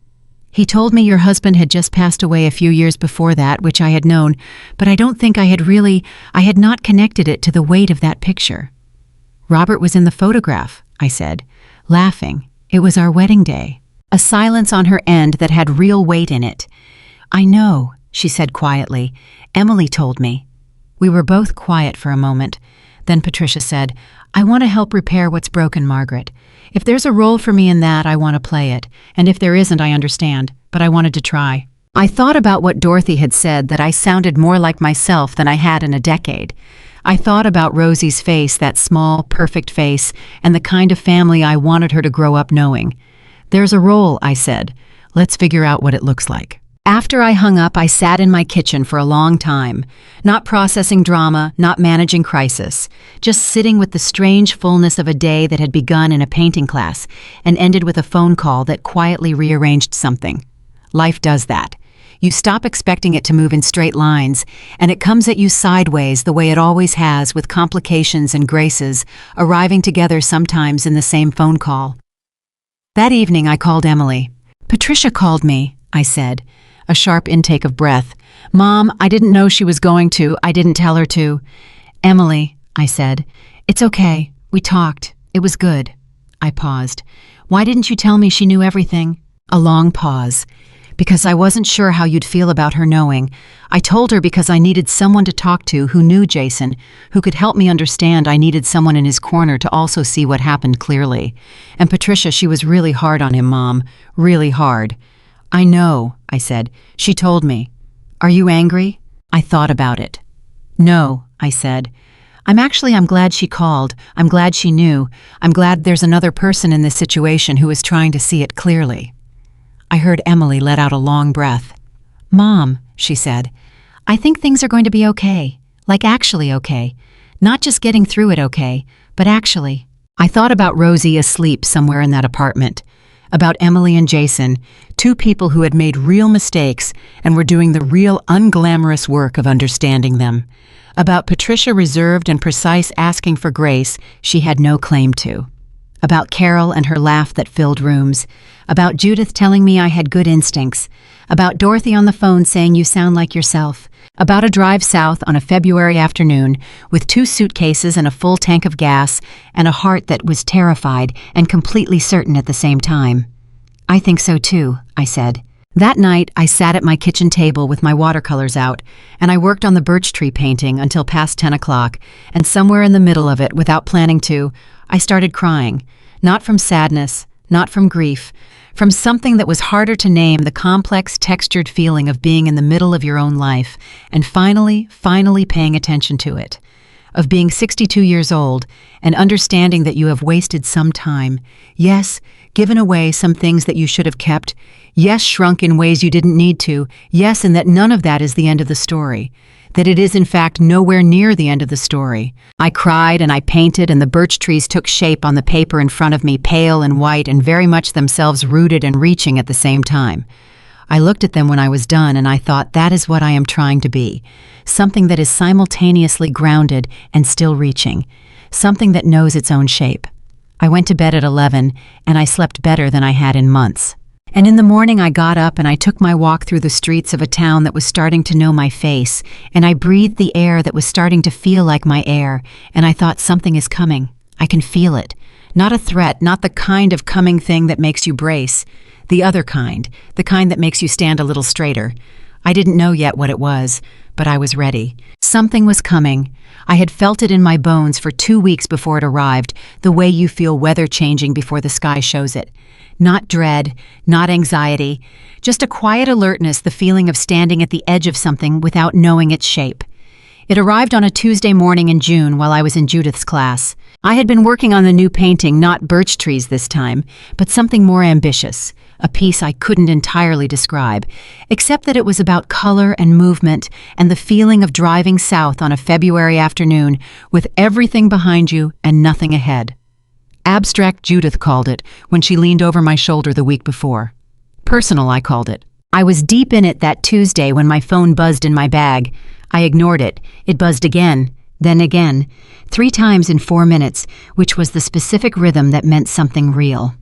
"He told me your husband had just passed away a few years before that, which I had known, but I don't think I had not connected it to the weight of that picture." "Robert was in the photograph," I said, laughing. "It was our wedding day." A silence on her end that had real weight in it. "I know," she said quietly. "Emily told me." We were both quiet for a moment. Then Patricia said, "I want to help repair what's broken, Margaret. If there's a role for me in that, I want to play it. And if there isn't, I understand. But I wanted to try." I thought about what Dorothy had said, that I sounded more like myself than I had in a decade. I thought about Rosie's face, that small, perfect face, and the kind of family I wanted her to grow up knowing. "There's a role," I said. "Let's figure out what it looks like." After I hung up, I sat in my kitchen for a long time, not processing drama, not managing crisis, just sitting with the strange fullness of a day that had begun in a painting class and ended with a phone call that quietly rearranged something. Life does that. You stop expecting it to move in straight lines, and it comes at you sideways the way it always has, with complications and graces arriving together sometimes in the same phone call. That evening I called Emily. "Patricia called me," I said. A sharp intake of breath. "Mom, I didn't know she was going to. I didn't tell her to." "Emily," I said, "it's okay. We talked. It was good. I paused. Why didn't you tell me she knew everything? A long pause. Because I wasn't sure how you'd feel about her knowing. I told her because I needed someone to talk to who knew Jason, who could help me understand I needed someone in his corner to also see what happened clearly. And Patricia, she was really hard on him, Mom. Really hard. I know, I said. She told me. Are you angry? I thought about it. No, I said. I'm glad she called. I'm glad she knew. I'm glad there's another person in this situation who is trying to see it clearly. I heard Emily let out a long breath. Mom, she said, I think things are going to be okay. Like actually okay. Not just getting through it okay, but actually. I thought about Rosie asleep somewhere in that apartment. About Emily and Jason, two people who had made real mistakes and were doing the real unglamorous work of understanding them. About Patricia reserved and precise asking for grace she had no claim to. About Carol and her laugh that filled rooms. About Judith telling me I had good instincts. About Dorothy on the phone saying you sound like yourself. About a drive south on a February afternoon with 2 suitcases and a full tank of gas and a heart that was terrified and completely certain at the same time. I think so too, I said. That night, I sat at my kitchen table with my watercolors out, and I worked on the birch tree painting until past 10 o'clock, and somewhere in the middle of it, without planning to, I started crying. Not from sadness, not from grief, from something that was harder to name, the complex, textured feeling of being in the middle of your own life, and finally paying attention to it. Of being 62 years old, and understanding that you have wasted some time. Yes, given away some things that you should have kept. Yes, shrunk in ways you didn't need to. Yes, and that none of that is the end of the story. That it is in fact nowhere near the end of the story. I cried and I painted, and the birch trees took shape on the paper in front of me, pale and white and very much themselves rooted and reaching at the same time. I looked at them when I was done and I thought, that is what I am trying to be. Something that is simultaneously grounded and still reaching. Something that knows its own shape. I went to bed at 11 and I slept better than I had in months. And in the morning I got up and I took my walk through the streets of a town that was starting to know my face, and I breathed the air that was starting to feel like my air, and I thought, something is coming. I can feel it. Not a threat, not the kind of coming thing that makes you brace. The other kind, the kind that makes you stand a little straighter. I didn't know yet what it was, but I was ready. Something was coming. I had felt it in my bones for 2 weeks before it arrived, the way you feel weather changing before the sky shows it. Not dread, not anxiety, just a quiet alertness, the feeling of standing at the edge of something without knowing its shape. It arrived on a Tuesday morning in June while I was in Judith's class. I had been working on the new painting, not birch trees this time, but something more ambitious, a piece I couldn't entirely describe, except that it was about color and movement and the feeling of driving south on a February afternoon with everything behind you and nothing ahead. Abstract, Judith called it when she leaned over my shoulder the week before. Personal, I called it. I was deep in it that Tuesday when my phone buzzed in my bag. I ignored it. It buzzed again, then again, 3 times in 4 minutes, which was the specific rhythm that meant something real.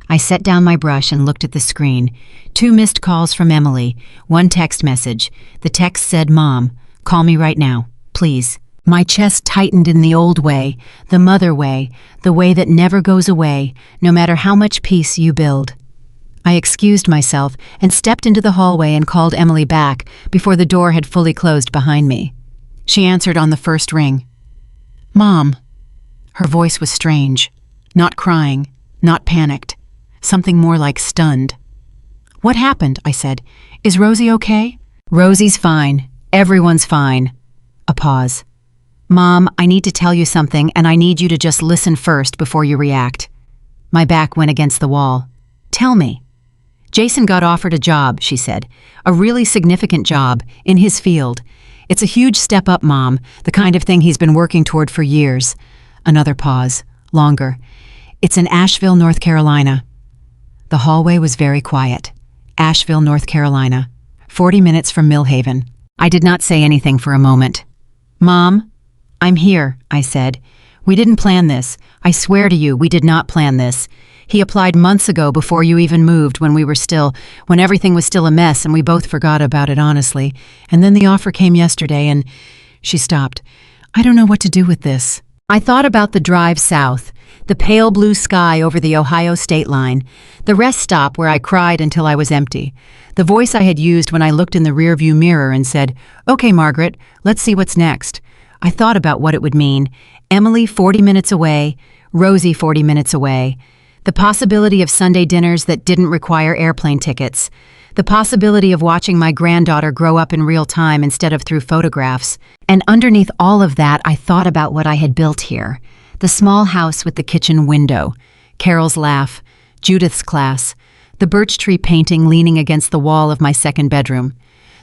I set down my brush and looked at the screen. 2 missed calls from Emily, 1 text message. The text said, "Mom, call me right now, please." My chest tightened in the old way, the mother way, the way that never goes away, no matter how much peace you build. I excused myself and stepped into the hallway and called Emily back before the door had fully closed behind me. She answered on the first ring. "Mom." Her voice was strange, not crying, not panicked, something more like stunned. "What happened?" I said. "Is Rosie okay?" "Rosie's fine. Everyone's fine." A pause. "Mom, I need to tell you something, and I need you to just listen first before you react." My back went against the wall. "Tell me." "Jason got offered a job," she said. "A really significant job, in his field. It's a huge step up, Mom, the kind of thing he's been working toward for years." Another pause, longer. "It's in Asheville, North Carolina." The hallway was very quiet. Asheville, North Carolina. 40 minutes from Millhaven. I did not say anything for a moment. "Mom?" "I'm here," I said. "We didn't plan this. I swear to you, we did not plan this. He applied months ago before you even moved, when everything was still a mess and we both forgot about it, honestly. And then the offer came yesterday and..." She stopped. "I don't know what to do with this." I thought about the drive south, the pale blue sky over the Ohio state line, the rest stop where I cried until I was empty, the voice I had used when I looked in the rearview mirror and said, "Okay, Margaret, let's see what's next." I thought about what it would mean. Emily 40 minutes away, Rosie 40 minutes away, the possibility of Sunday dinners that didn't require airplane tickets, the possibility of watching my granddaughter grow up in real time instead of through photographs. And underneath all of that, I thought about what I had built here. The small house with the kitchen window, Carol's laugh, Judith's class, the birch tree painting leaning against the wall of my second bedroom,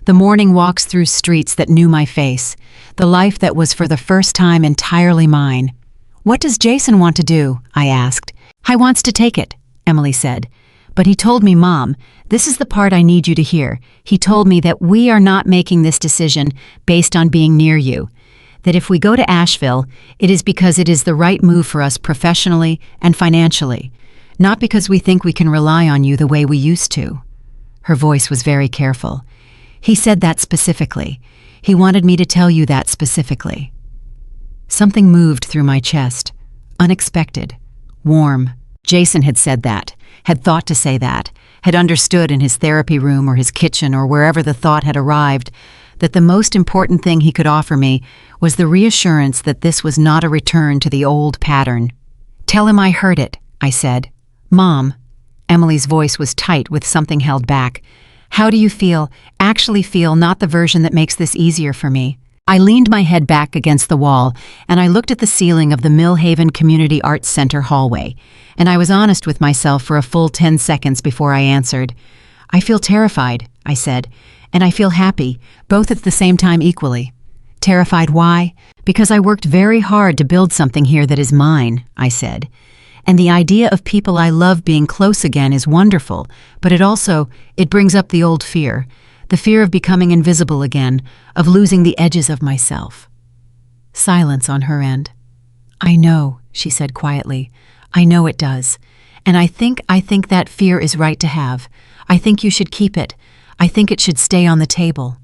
the morning walks through streets that knew my face, the life that was for the first time entirely mine. "What does Jason want to do?" I asked. "He wants to take it," Emily said. "But he told me, Mom, this is the part I need you to hear. He told me that we are not making this decision based on being near you. That if we go to Asheville, it is because it is the right move for us professionally and financially, not because we think we can rely on you the way we used to." Her voice was very careful. "He said that specifically. He wanted me to tell you that specifically." Something moved through my chest. Unexpected. Warm. Jason had said that, had thought to say that, had understood in his therapy room or his kitchen or wherever the thought had arrived that the most important thing he could offer me was the reassurance that this was not a return to the old pattern. "Tell him I heard it," I said. "Mom," Emily's voice was tight with something held back, "how do you feel, actually feel, not the version that makes this easier for me?" I leaned my head back against the wall, and I looked at the ceiling of the Millhaven Community Arts Center hallway, and I was honest with myself for a full 10 seconds before I answered. "I feel terrified," I said, "and I feel happy, both at the same time equally." "Terrified why?" "Because I worked very hard to build something here that is mine," I said. "And the idea of people I love being close again is wonderful, but it brings up the old fear. The fear of becoming invisible again, of losing the edges of myself." Silence on her end. "I know," she said quietly. "I know it does. And I think that fear is right to have. I think you should keep it. I think it should stay on the table."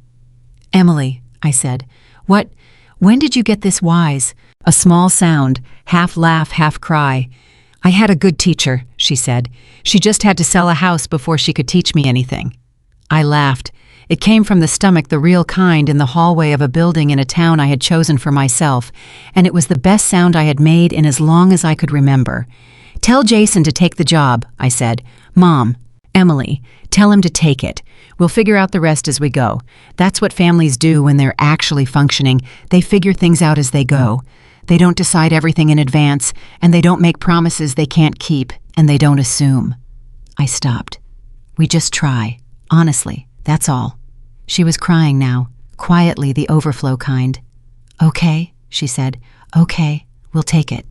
"Emily," I said, when did you get this wise?" A small sound, half laugh, half cry. "I had a good teacher," she said. "She just had to sell a house before she could teach me anything." I laughed. It came from the stomach, the real kind, in the hallway of a building in a town I had chosen for myself, and it was the best sound I had made in as long as I could remember. "Tell Jason to take the job," I said. "Mom, Emily, tell him to take it. We'll figure out the rest as we go. That's what families do when they're actually functioning. They figure things out as they go. They don't decide everything in advance, and they don't make promises they can't keep, and they don't assume." I stopped. "We just try. Honestly, that's all." She was crying now, quietly, the overflow kind. "Okay," she said. "Okay, we'll take it."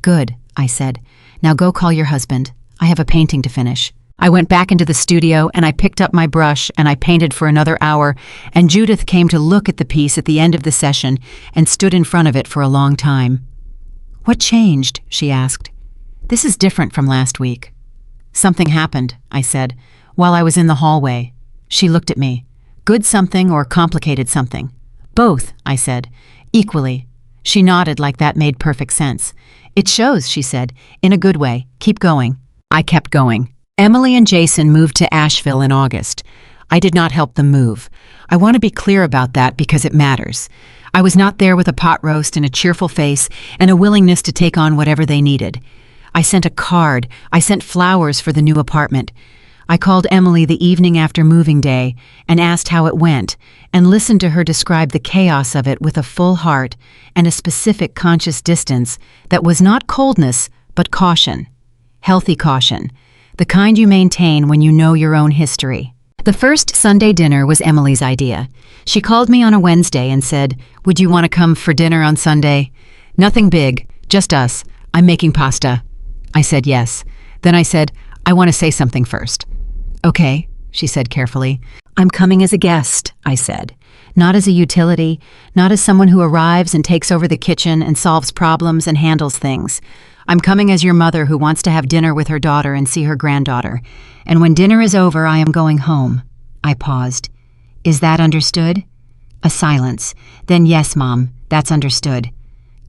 "Good," I said. "Now go call your husband. I have a painting to finish." I went back into the studio and I picked up my brush and I painted for another hour, and Judith came to look at the piece at the end of the session and stood in front of it for a long time. "What changed?" she asked. "This is different from last week." "Something happened," I said, "while I was in the hallway." She looked at me. "Good something or complicated something?" "Both," I said, "equally." She nodded like that made perfect sense. "It shows," she said, "in a good way. Keep going." I kept going. Emily and Jason moved to Asheville in August. I did not help them move. I want to be clear about that because it matters. I was not there with a pot roast and a cheerful face and a willingness to take on whatever they needed. I sent a card. I sent flowers for the new apartment. I called Emily the evening after moving day and asked how it went, and listened to her describe the chaos of it with a full heart and a specific conscious distance that was not coldness, but caution. Healthy caution. The kind you maintain when you know your own history. The first Sunday dinner was Emily's idea. She called me on a Wednesday and said, "Would you want to come for dinner on Sunday?" "Nothing big, just us. I'm making pasta." I said yes. Then I said, "I want to say something first." "Okay," she said carefully. "I'm coming as a guest," I said. "Not as a utility, not as someone who arrives and takes over the kitchen and solves problems and handles things. I'm coming as your mother who wants to have dinner with her daughter and see her granddaughter. And when dinner is over, I am going home." I paused. "Is that understood?" A silence. Then, "Yes, Mom, that's understood."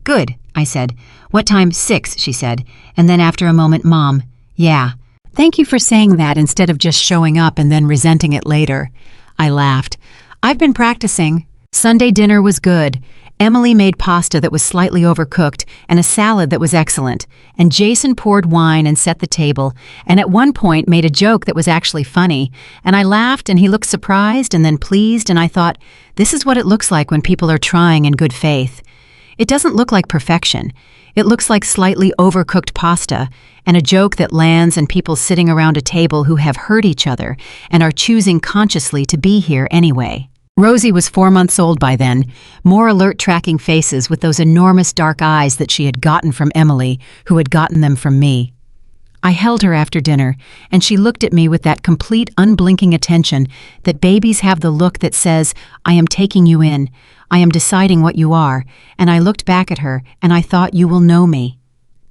"Good," I said. "What time?" "6," she said. And then after a moment, "Mom, yeah. Thank you for saying that instead of just showing up and then resenting it later." I laughed. "I've been practicing." Sunday dinner was good. Emily made pasta that was slightly overcooked and a salad that was excellent. And Jason poured wine and set the table, and at one point made a joke that was actually funny. And I laughed, and he looked surprised and then pleased, and I thought, this is what it looks like when people are trying in good faith. It doesn't look like perfection. It looks like slightly overcooked pasta, and a joke that lands and people sitting around a table who have hurt each other and are choosing consciously to be here anyway. Rosie was 4 months old by then, more alert, tracking faces with those enormous dark eyes that she had gotten from Emily, who had gotten them from me. I held her after dinner, and she looked at me with that complete, unblinking attention that babies have, the look that says, "I am taking you in, I am deciding what you are," and I looked back at her, and I thought, "You will know me."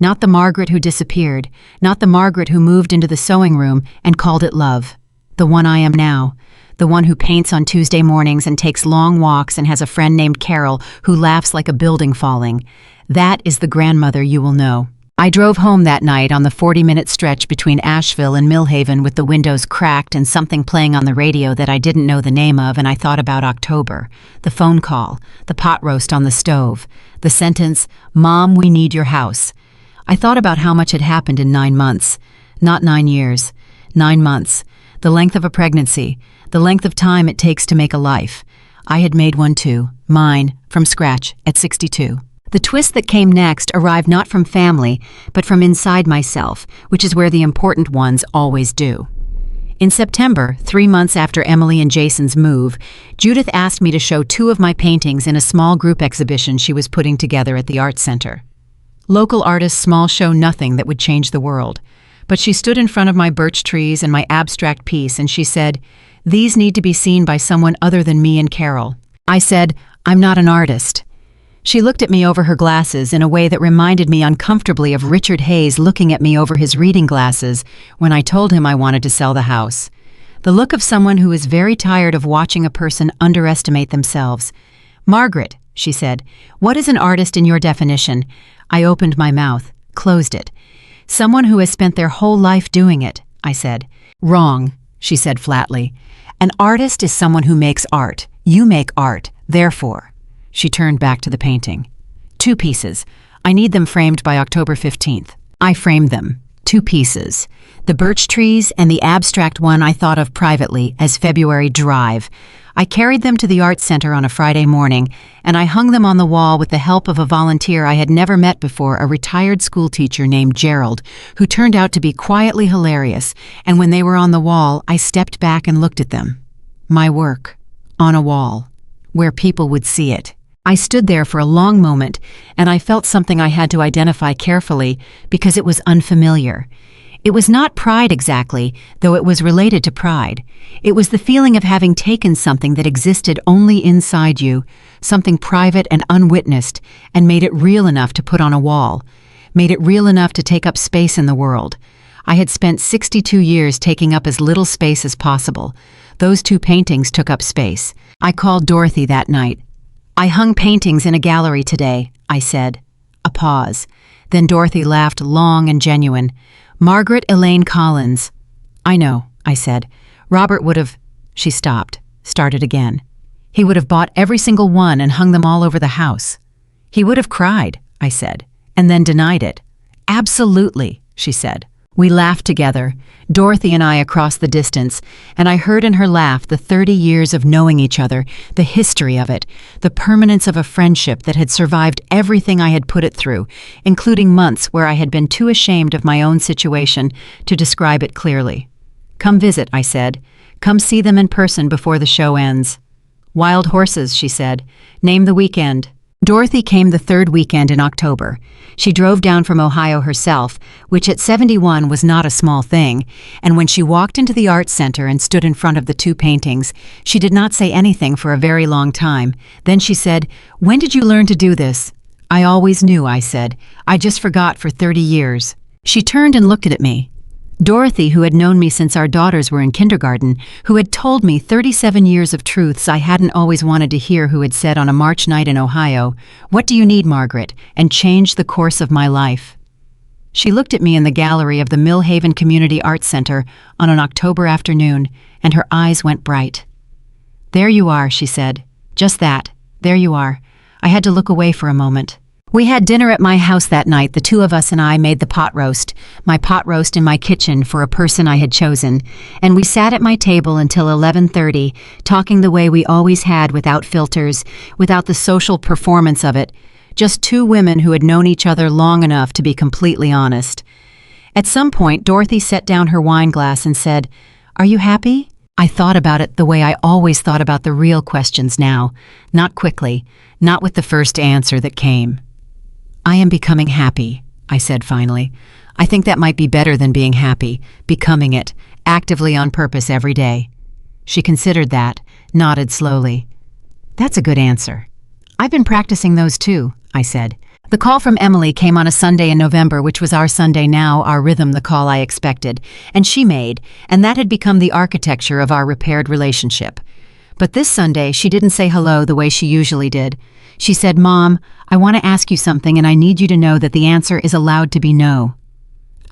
Not the Margaret who disappeared, not the Margaret who moved into the sewing room and called it love. The one I am now. The one who paints on Tuesday mornings and takes long walks and has a friend named Carol who laughs like a building falling. That is the grandmother you will know. I drove home that night on the 40-minute stretch between Asheville and Millhaven with the windows cracked and something playing on the radio that I didn't know the name of, and I thought about October, the phone call, the pot roast on the stove, the sentence, "Mom, we need your house." I thought about how much had happened in 9 months. Not 9 years. 9 months. The length of a pregnancy. The length of time it takes to make a life. I had made one too, mine, from scratch, at 62. The twist that came next arrived not from family, but from inside myself, which is where the important ones always do. In September, 3 months after Emily and Jason's move, Judith asked me to show 2 of my paintings in a small group exhibition she was putting together at the Art Center. Local artists' small show, nothing that would change the world. But she stood in front of my birch trees and my abstract piece, and she said, "These need to be seen by someone other than me and Carol." I said, "I'm not an artist." She looked at me over her glasses in a way that reminded me uncomfortably of Richard Hayes looking at me over his reading glasses when I told him I wanted to sell the house. The look of someone who is very tired of watching a person underestimate themselves. "Margaret," she said, "what is an artist in your definition?" I opened my mouth, closed it. "Someone who has spent their whole life doing it," I said. "Wrong," she said flatly. "An artist is someone who makes art. You make art, therefore." She turned back to the painting. 2 pieces. I need them framed by October 15th. I framed them. 2 pieces. The birch trees and the abstract one I thought of privately as February Drive. I carried them to the Art Center on a Friday morning, and I hung them on the wall with the help of a volunteer I had never met before, a retired schoolteacher named Gerald, who turned out to be quietly hilarious, and when they were on the wall, I stepped back and looked at them. My work. On a wall. Where people would see it. I stood there for a long moment, and I felt something I had to identify carefully because it was unfamiliar. It was not pride exactly, though it was related to pride. It was the feeling of having taken something that existed only inside you, something private and unwitnessed, and made it real enough to put on a wall, made it real enough to take up space in the world. I had spent 62 years taking up as little space as possible. Those 2 paintings took up space. I called Dorothy that night. "I hung paintings in a gallery today," I said. A pause. Then Dorothy laughed long and genuine. "Margaret Elaine Collins." "I know," I said. "Robert would have—" She stopped, started again. "He would have bought every single one and hung them all over the house." "He would have cried," I said, and then denied it. "Absolutely," she said. We laughed together, Dorothy and I across the distance, and I heard in her laugh the 30 years of knowing each other, the history of it, the permanence of a friendship that had survived everything I had put it through, including months where I had been too ashamed of my own situation to describe it clearly. "Come visit," I said. "Come see them in person before the show ends." "Wild horses," she said. "Name the weekend." Dorothy came the 3rd weekend in October. She drove down from Ohio herself, which at 71 was not a small thing, and when she walked into the Art Center and stood in front of the 2 paintings, she did not say anything for a very long time. Then she said, "When did you learn to do this?" "I always knew," I said. "I just forgot for 30 years." She turned and looked at me. Dorothy, who had known me since our daughters were in kindergarten, who had told me 37 years of truths I hadn't always wanted to hear, who had said on a March night in Ohio, "What do you need, Margaret?" and changed the course of my life. She looked at me in the gallery of the Millhaven Community Arts Center on an October afternoon, and her eyes went bright. "There you are," she said. "Just that. There you are." I had to look away for a moment. We had dinner at my house that night. The two of us and I made the pot roast, my pot roast in my kitchen for a person I had chosen, and we sat at my table until 11:30, talking the way we always had, without filters, without the social performance of it, just two women who had known each other long enough to be completely honest. At some point, Dorothy set down her wine glass and said, "Are you happy?" I thought about it the way I always thought about the real questions now, not quickly, not with the first answer that came. "I am becoming happy," I said finally. "I think that might be better than being happy, becoming it, actively on purpose every day." She considered that, nodded slowly. "That's a good answer. I've been practicing those too," I said. The call from Emily came on a Sunday in November, which was our Sunday now, our rhythm, the call I expected, and she made, and that had become the architecture of our repaired relationship. But this Sunday, she didn't say hello the way she usually did. She said, "Mom, I want to ask you something, and I need you to know that the answer is allowed to be no."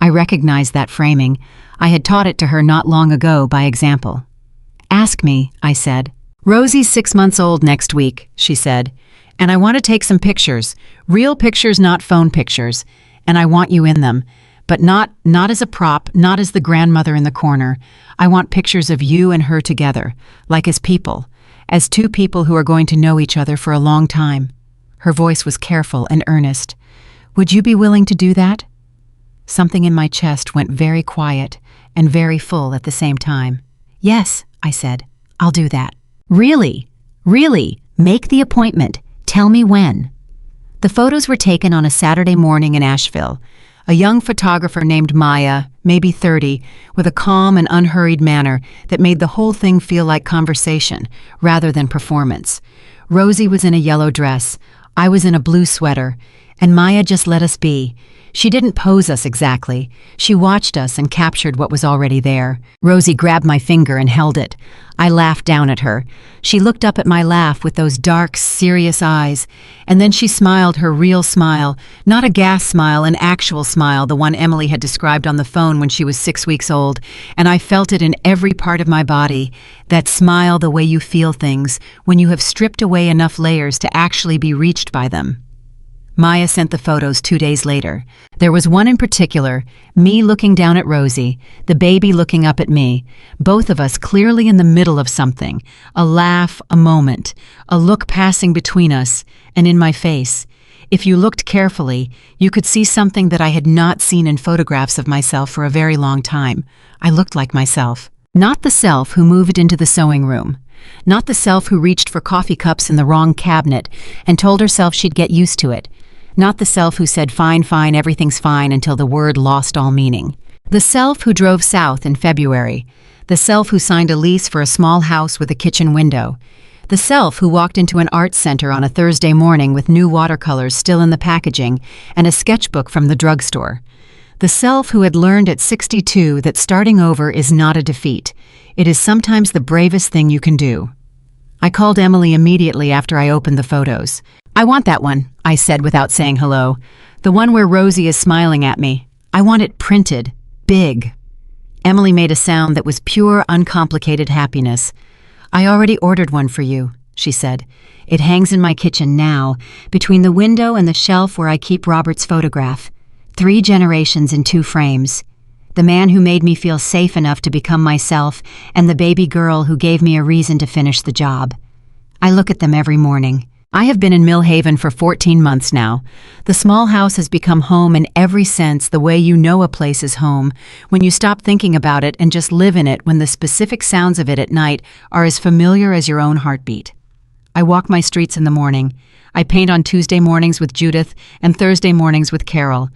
I recognized that framing. I had taught it to her not long ago by example. "Ask me," I said. "Rosie's 6 months old next week," she said, "and I want to take some pictures, real pictures, not phone pictures, and I want you in them, but not as a prop, not as the grandmother in the corner. I want pictures of you and her together, like as people, as two people who are going to know each other for a long time." Her voice was careful and earnest. "Would you be willing to do that?" Something in my chest went very quiet and very full at the same time. "Yes," I said, "I'll do that." "Really? Really? Make the appointment. Tell me when." The photos were taken on a Saturday morning in Asheville. A young photographer named Maya, maybe 30, with a calm and unhurried manner that made the whole thing feel like conversation rather than performance. Rosie was in a yellow dress. I was in a blue sweater, and Maya just let us be. She didn't pose us exactly. She watched us and captured what was already there. Rosie grabbed my finger and held it. I laughed down at her. She looked up at my laugh with those dark, serious eyes, and then she smiled her real smile, not a gas smile, an actual smile, the one Emily had described on the phone when she was 6 weeks old, and I felt it in every part of my body, that smile the way you feel things when you have stripped away enough layers to actually be reached by them. Maya sent the photos 2 days later. There was one in particular, me looking down at Rosie, the baby looking up at me, both of us clearly in the middle of something, a laugh, a moment, a look passing between us, and in my face. If you looked carefully, you could see something that I had not seen in photographs of myself for a very long time. I looked like myself. Not the self who moved into the sewing room. Not the self who reached for coffee cups in the wrong cabinet and told herself she'd get used to it. Not the self who said, "Fine, fine, everything's fine," until the word lost all meaning. The self who drove south in February. The self who signed a lease for a small house with a kitchen window. The self who walked into an art center on a Thursday morning with new watercolors still in the packaging and a sketchbook from the drugstore. The self who had learned at 62 that starting over is not a defeat. It is sometimes the bravest thing you can do. I called Emily immediately after I opened the photos. "I want that one," I said without saying hello. "The one where Rosie is smiling at me. I want it printed, big." Emily made a sound that was pure, uncomplicated happiness. "I already ordered one for you," she said. "It hangs in my kitchen now, between the window and the shelf where I keep Robert's photograph. 3 generations in 2 frames. The man who made me feel safe enough to become myself, and the baby girl who gave me a reason to finish the job. I look at them every morning. I have been in Millhaven for 14 months now. The small house has become home in every sense, the way you know a place is home, when you stop thinking about it and just live in it, when the specific sounds of it at night are as familiar as your own heartbeat. I walk my streets in the morning. I paint on Tuesday mornings with Judith and Thursday mornings with Carol.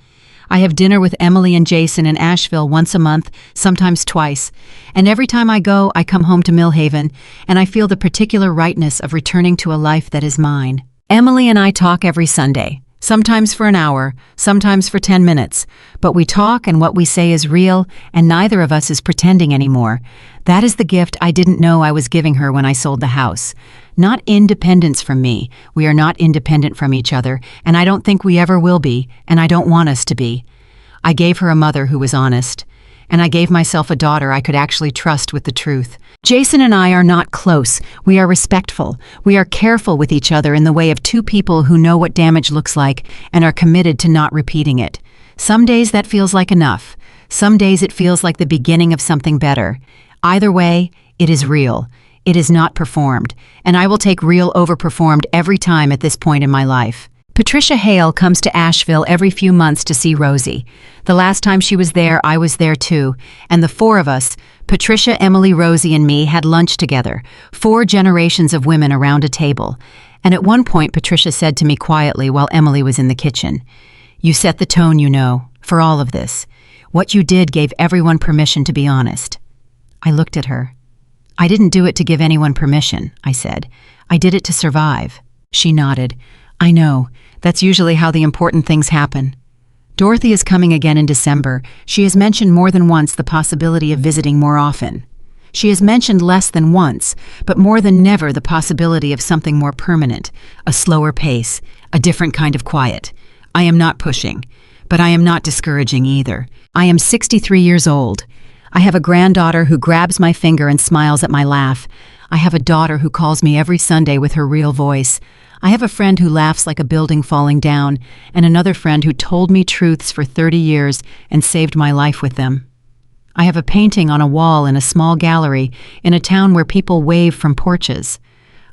I have dinner with Emily and Jason in Asheville once a month, sometimes twice, and every time I go, I come home to Millhaven, and I feel the particular rightness of returning to a life that is mine. Emily and I talk every Sunday. Sometimes for an hour, sometimes for 10 minutes. But we talk and what we say is real, and neither of us is pretending anymore. That is the gift I didn't know I was giving her when I sold the house. Not independence from me. We are not independent from each other, and I don't think we ever will be, and I don't want us to be. I gave her a mother who was honest, and I gave myself a daughter I could actually trust with the truth. Jason and I are not close. We are respectful. We are careful with each other in the way of two people who know what damage looks like and are committed to not repeating it. Some days that feels like enough. Some days it feels like the beginning of something better. Either way, it is real. It is not performed, and I will take real over performed every time at this point in my life. Patricia Hale comes to Asheville every few months to see Rosie. The last time she was there, I was there too, and the four of us, Patricia, Emily, Rosie, and me, had lunch together, 4 generations of women around a table. And at one point, Patricia said to me quietly while Emily was in the kitchen, "You set the tone, you know, for all of this. What you did gave everyone permission to be honest." I looked at her. "I didn't do it to give anyone permission," I said. "I did it to survive." She nodded. "I know. That's usually how the important things happen." Dorothy is coming again in December. She has mentioned more than once the possibility of visiting more often. She has mentioned less than once, but more than never the possibility of something more permanent, a slower pace, a different kind of quiet. I am not pushing, but I am not discouraging either. I am 63 years old. I have a granddaughter who grabs my finger and smiles at my laugh. I have a daughter who calls me every Sunday with her real voice. I have a friend who laughs like a building falling down, and another friend who told me truths for 30 years and saved my life with them. I have a painting on a wall in a small gallery in a town where people wave from porches.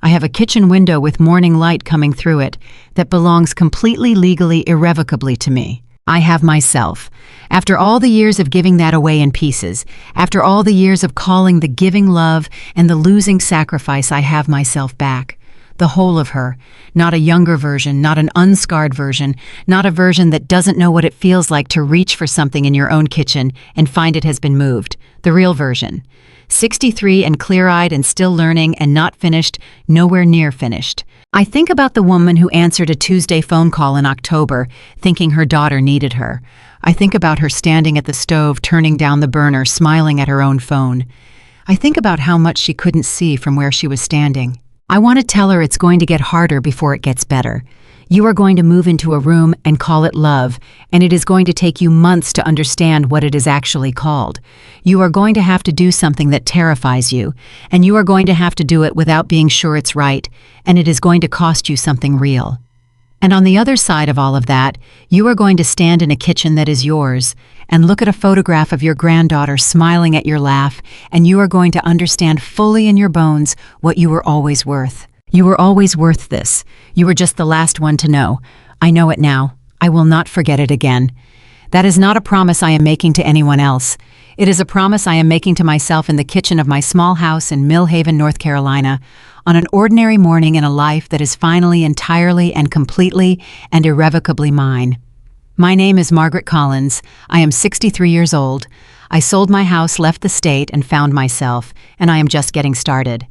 I have a kitchen window with morning light coming through it that belongs completely, legally, irrevocably to me. I have myself. After all the years of giving that away in pieces, after all the years of calling the giving love and the losing sacrifice, I have myself back. The whole of her, not a younger version, not an unscarred version, not a version that doesn't know what it feels like to reach for something in your own kitchen and find it has been moved. The real version. 63 and clear-eyed and still learning and not finished, nowhere near finished. I think about the woman who answered a Tuesday phone call in October, thinking her daughter needed her. I think about her standing at the stove, turning down the burner, smiling at her own phone. I think about how much she couldn't see from where she was standing. I want to tell her it's going to get harder before it gets better. You are going to move into a room and call it love, and it is going to take you months to understand what it is actually called. You are going to have to do something that terrifies you, and you are going to have to do it without being sure it's right, and it is going to cost you something real. And on the other side of all of that, you are going to stand in a kitchen that is yours and look at a photograph of your granddaughter smiling at your laugh, and you are going to understand fully in your bones what you were always worth. You were always worth this. You were just the last one to know. I know it now. I will not forget it again. That is not a promise I am making to anyone else. It is a promise I am making to myself in the kitchen of my small house in Mill Haven, North Carolina, on an ordinary morning in a life that is finally entirely and completely and irrevocably mine. My name is Margaret Collins. I am 63 years old. I sold my house, left the state, and found myself, and I am just getting started.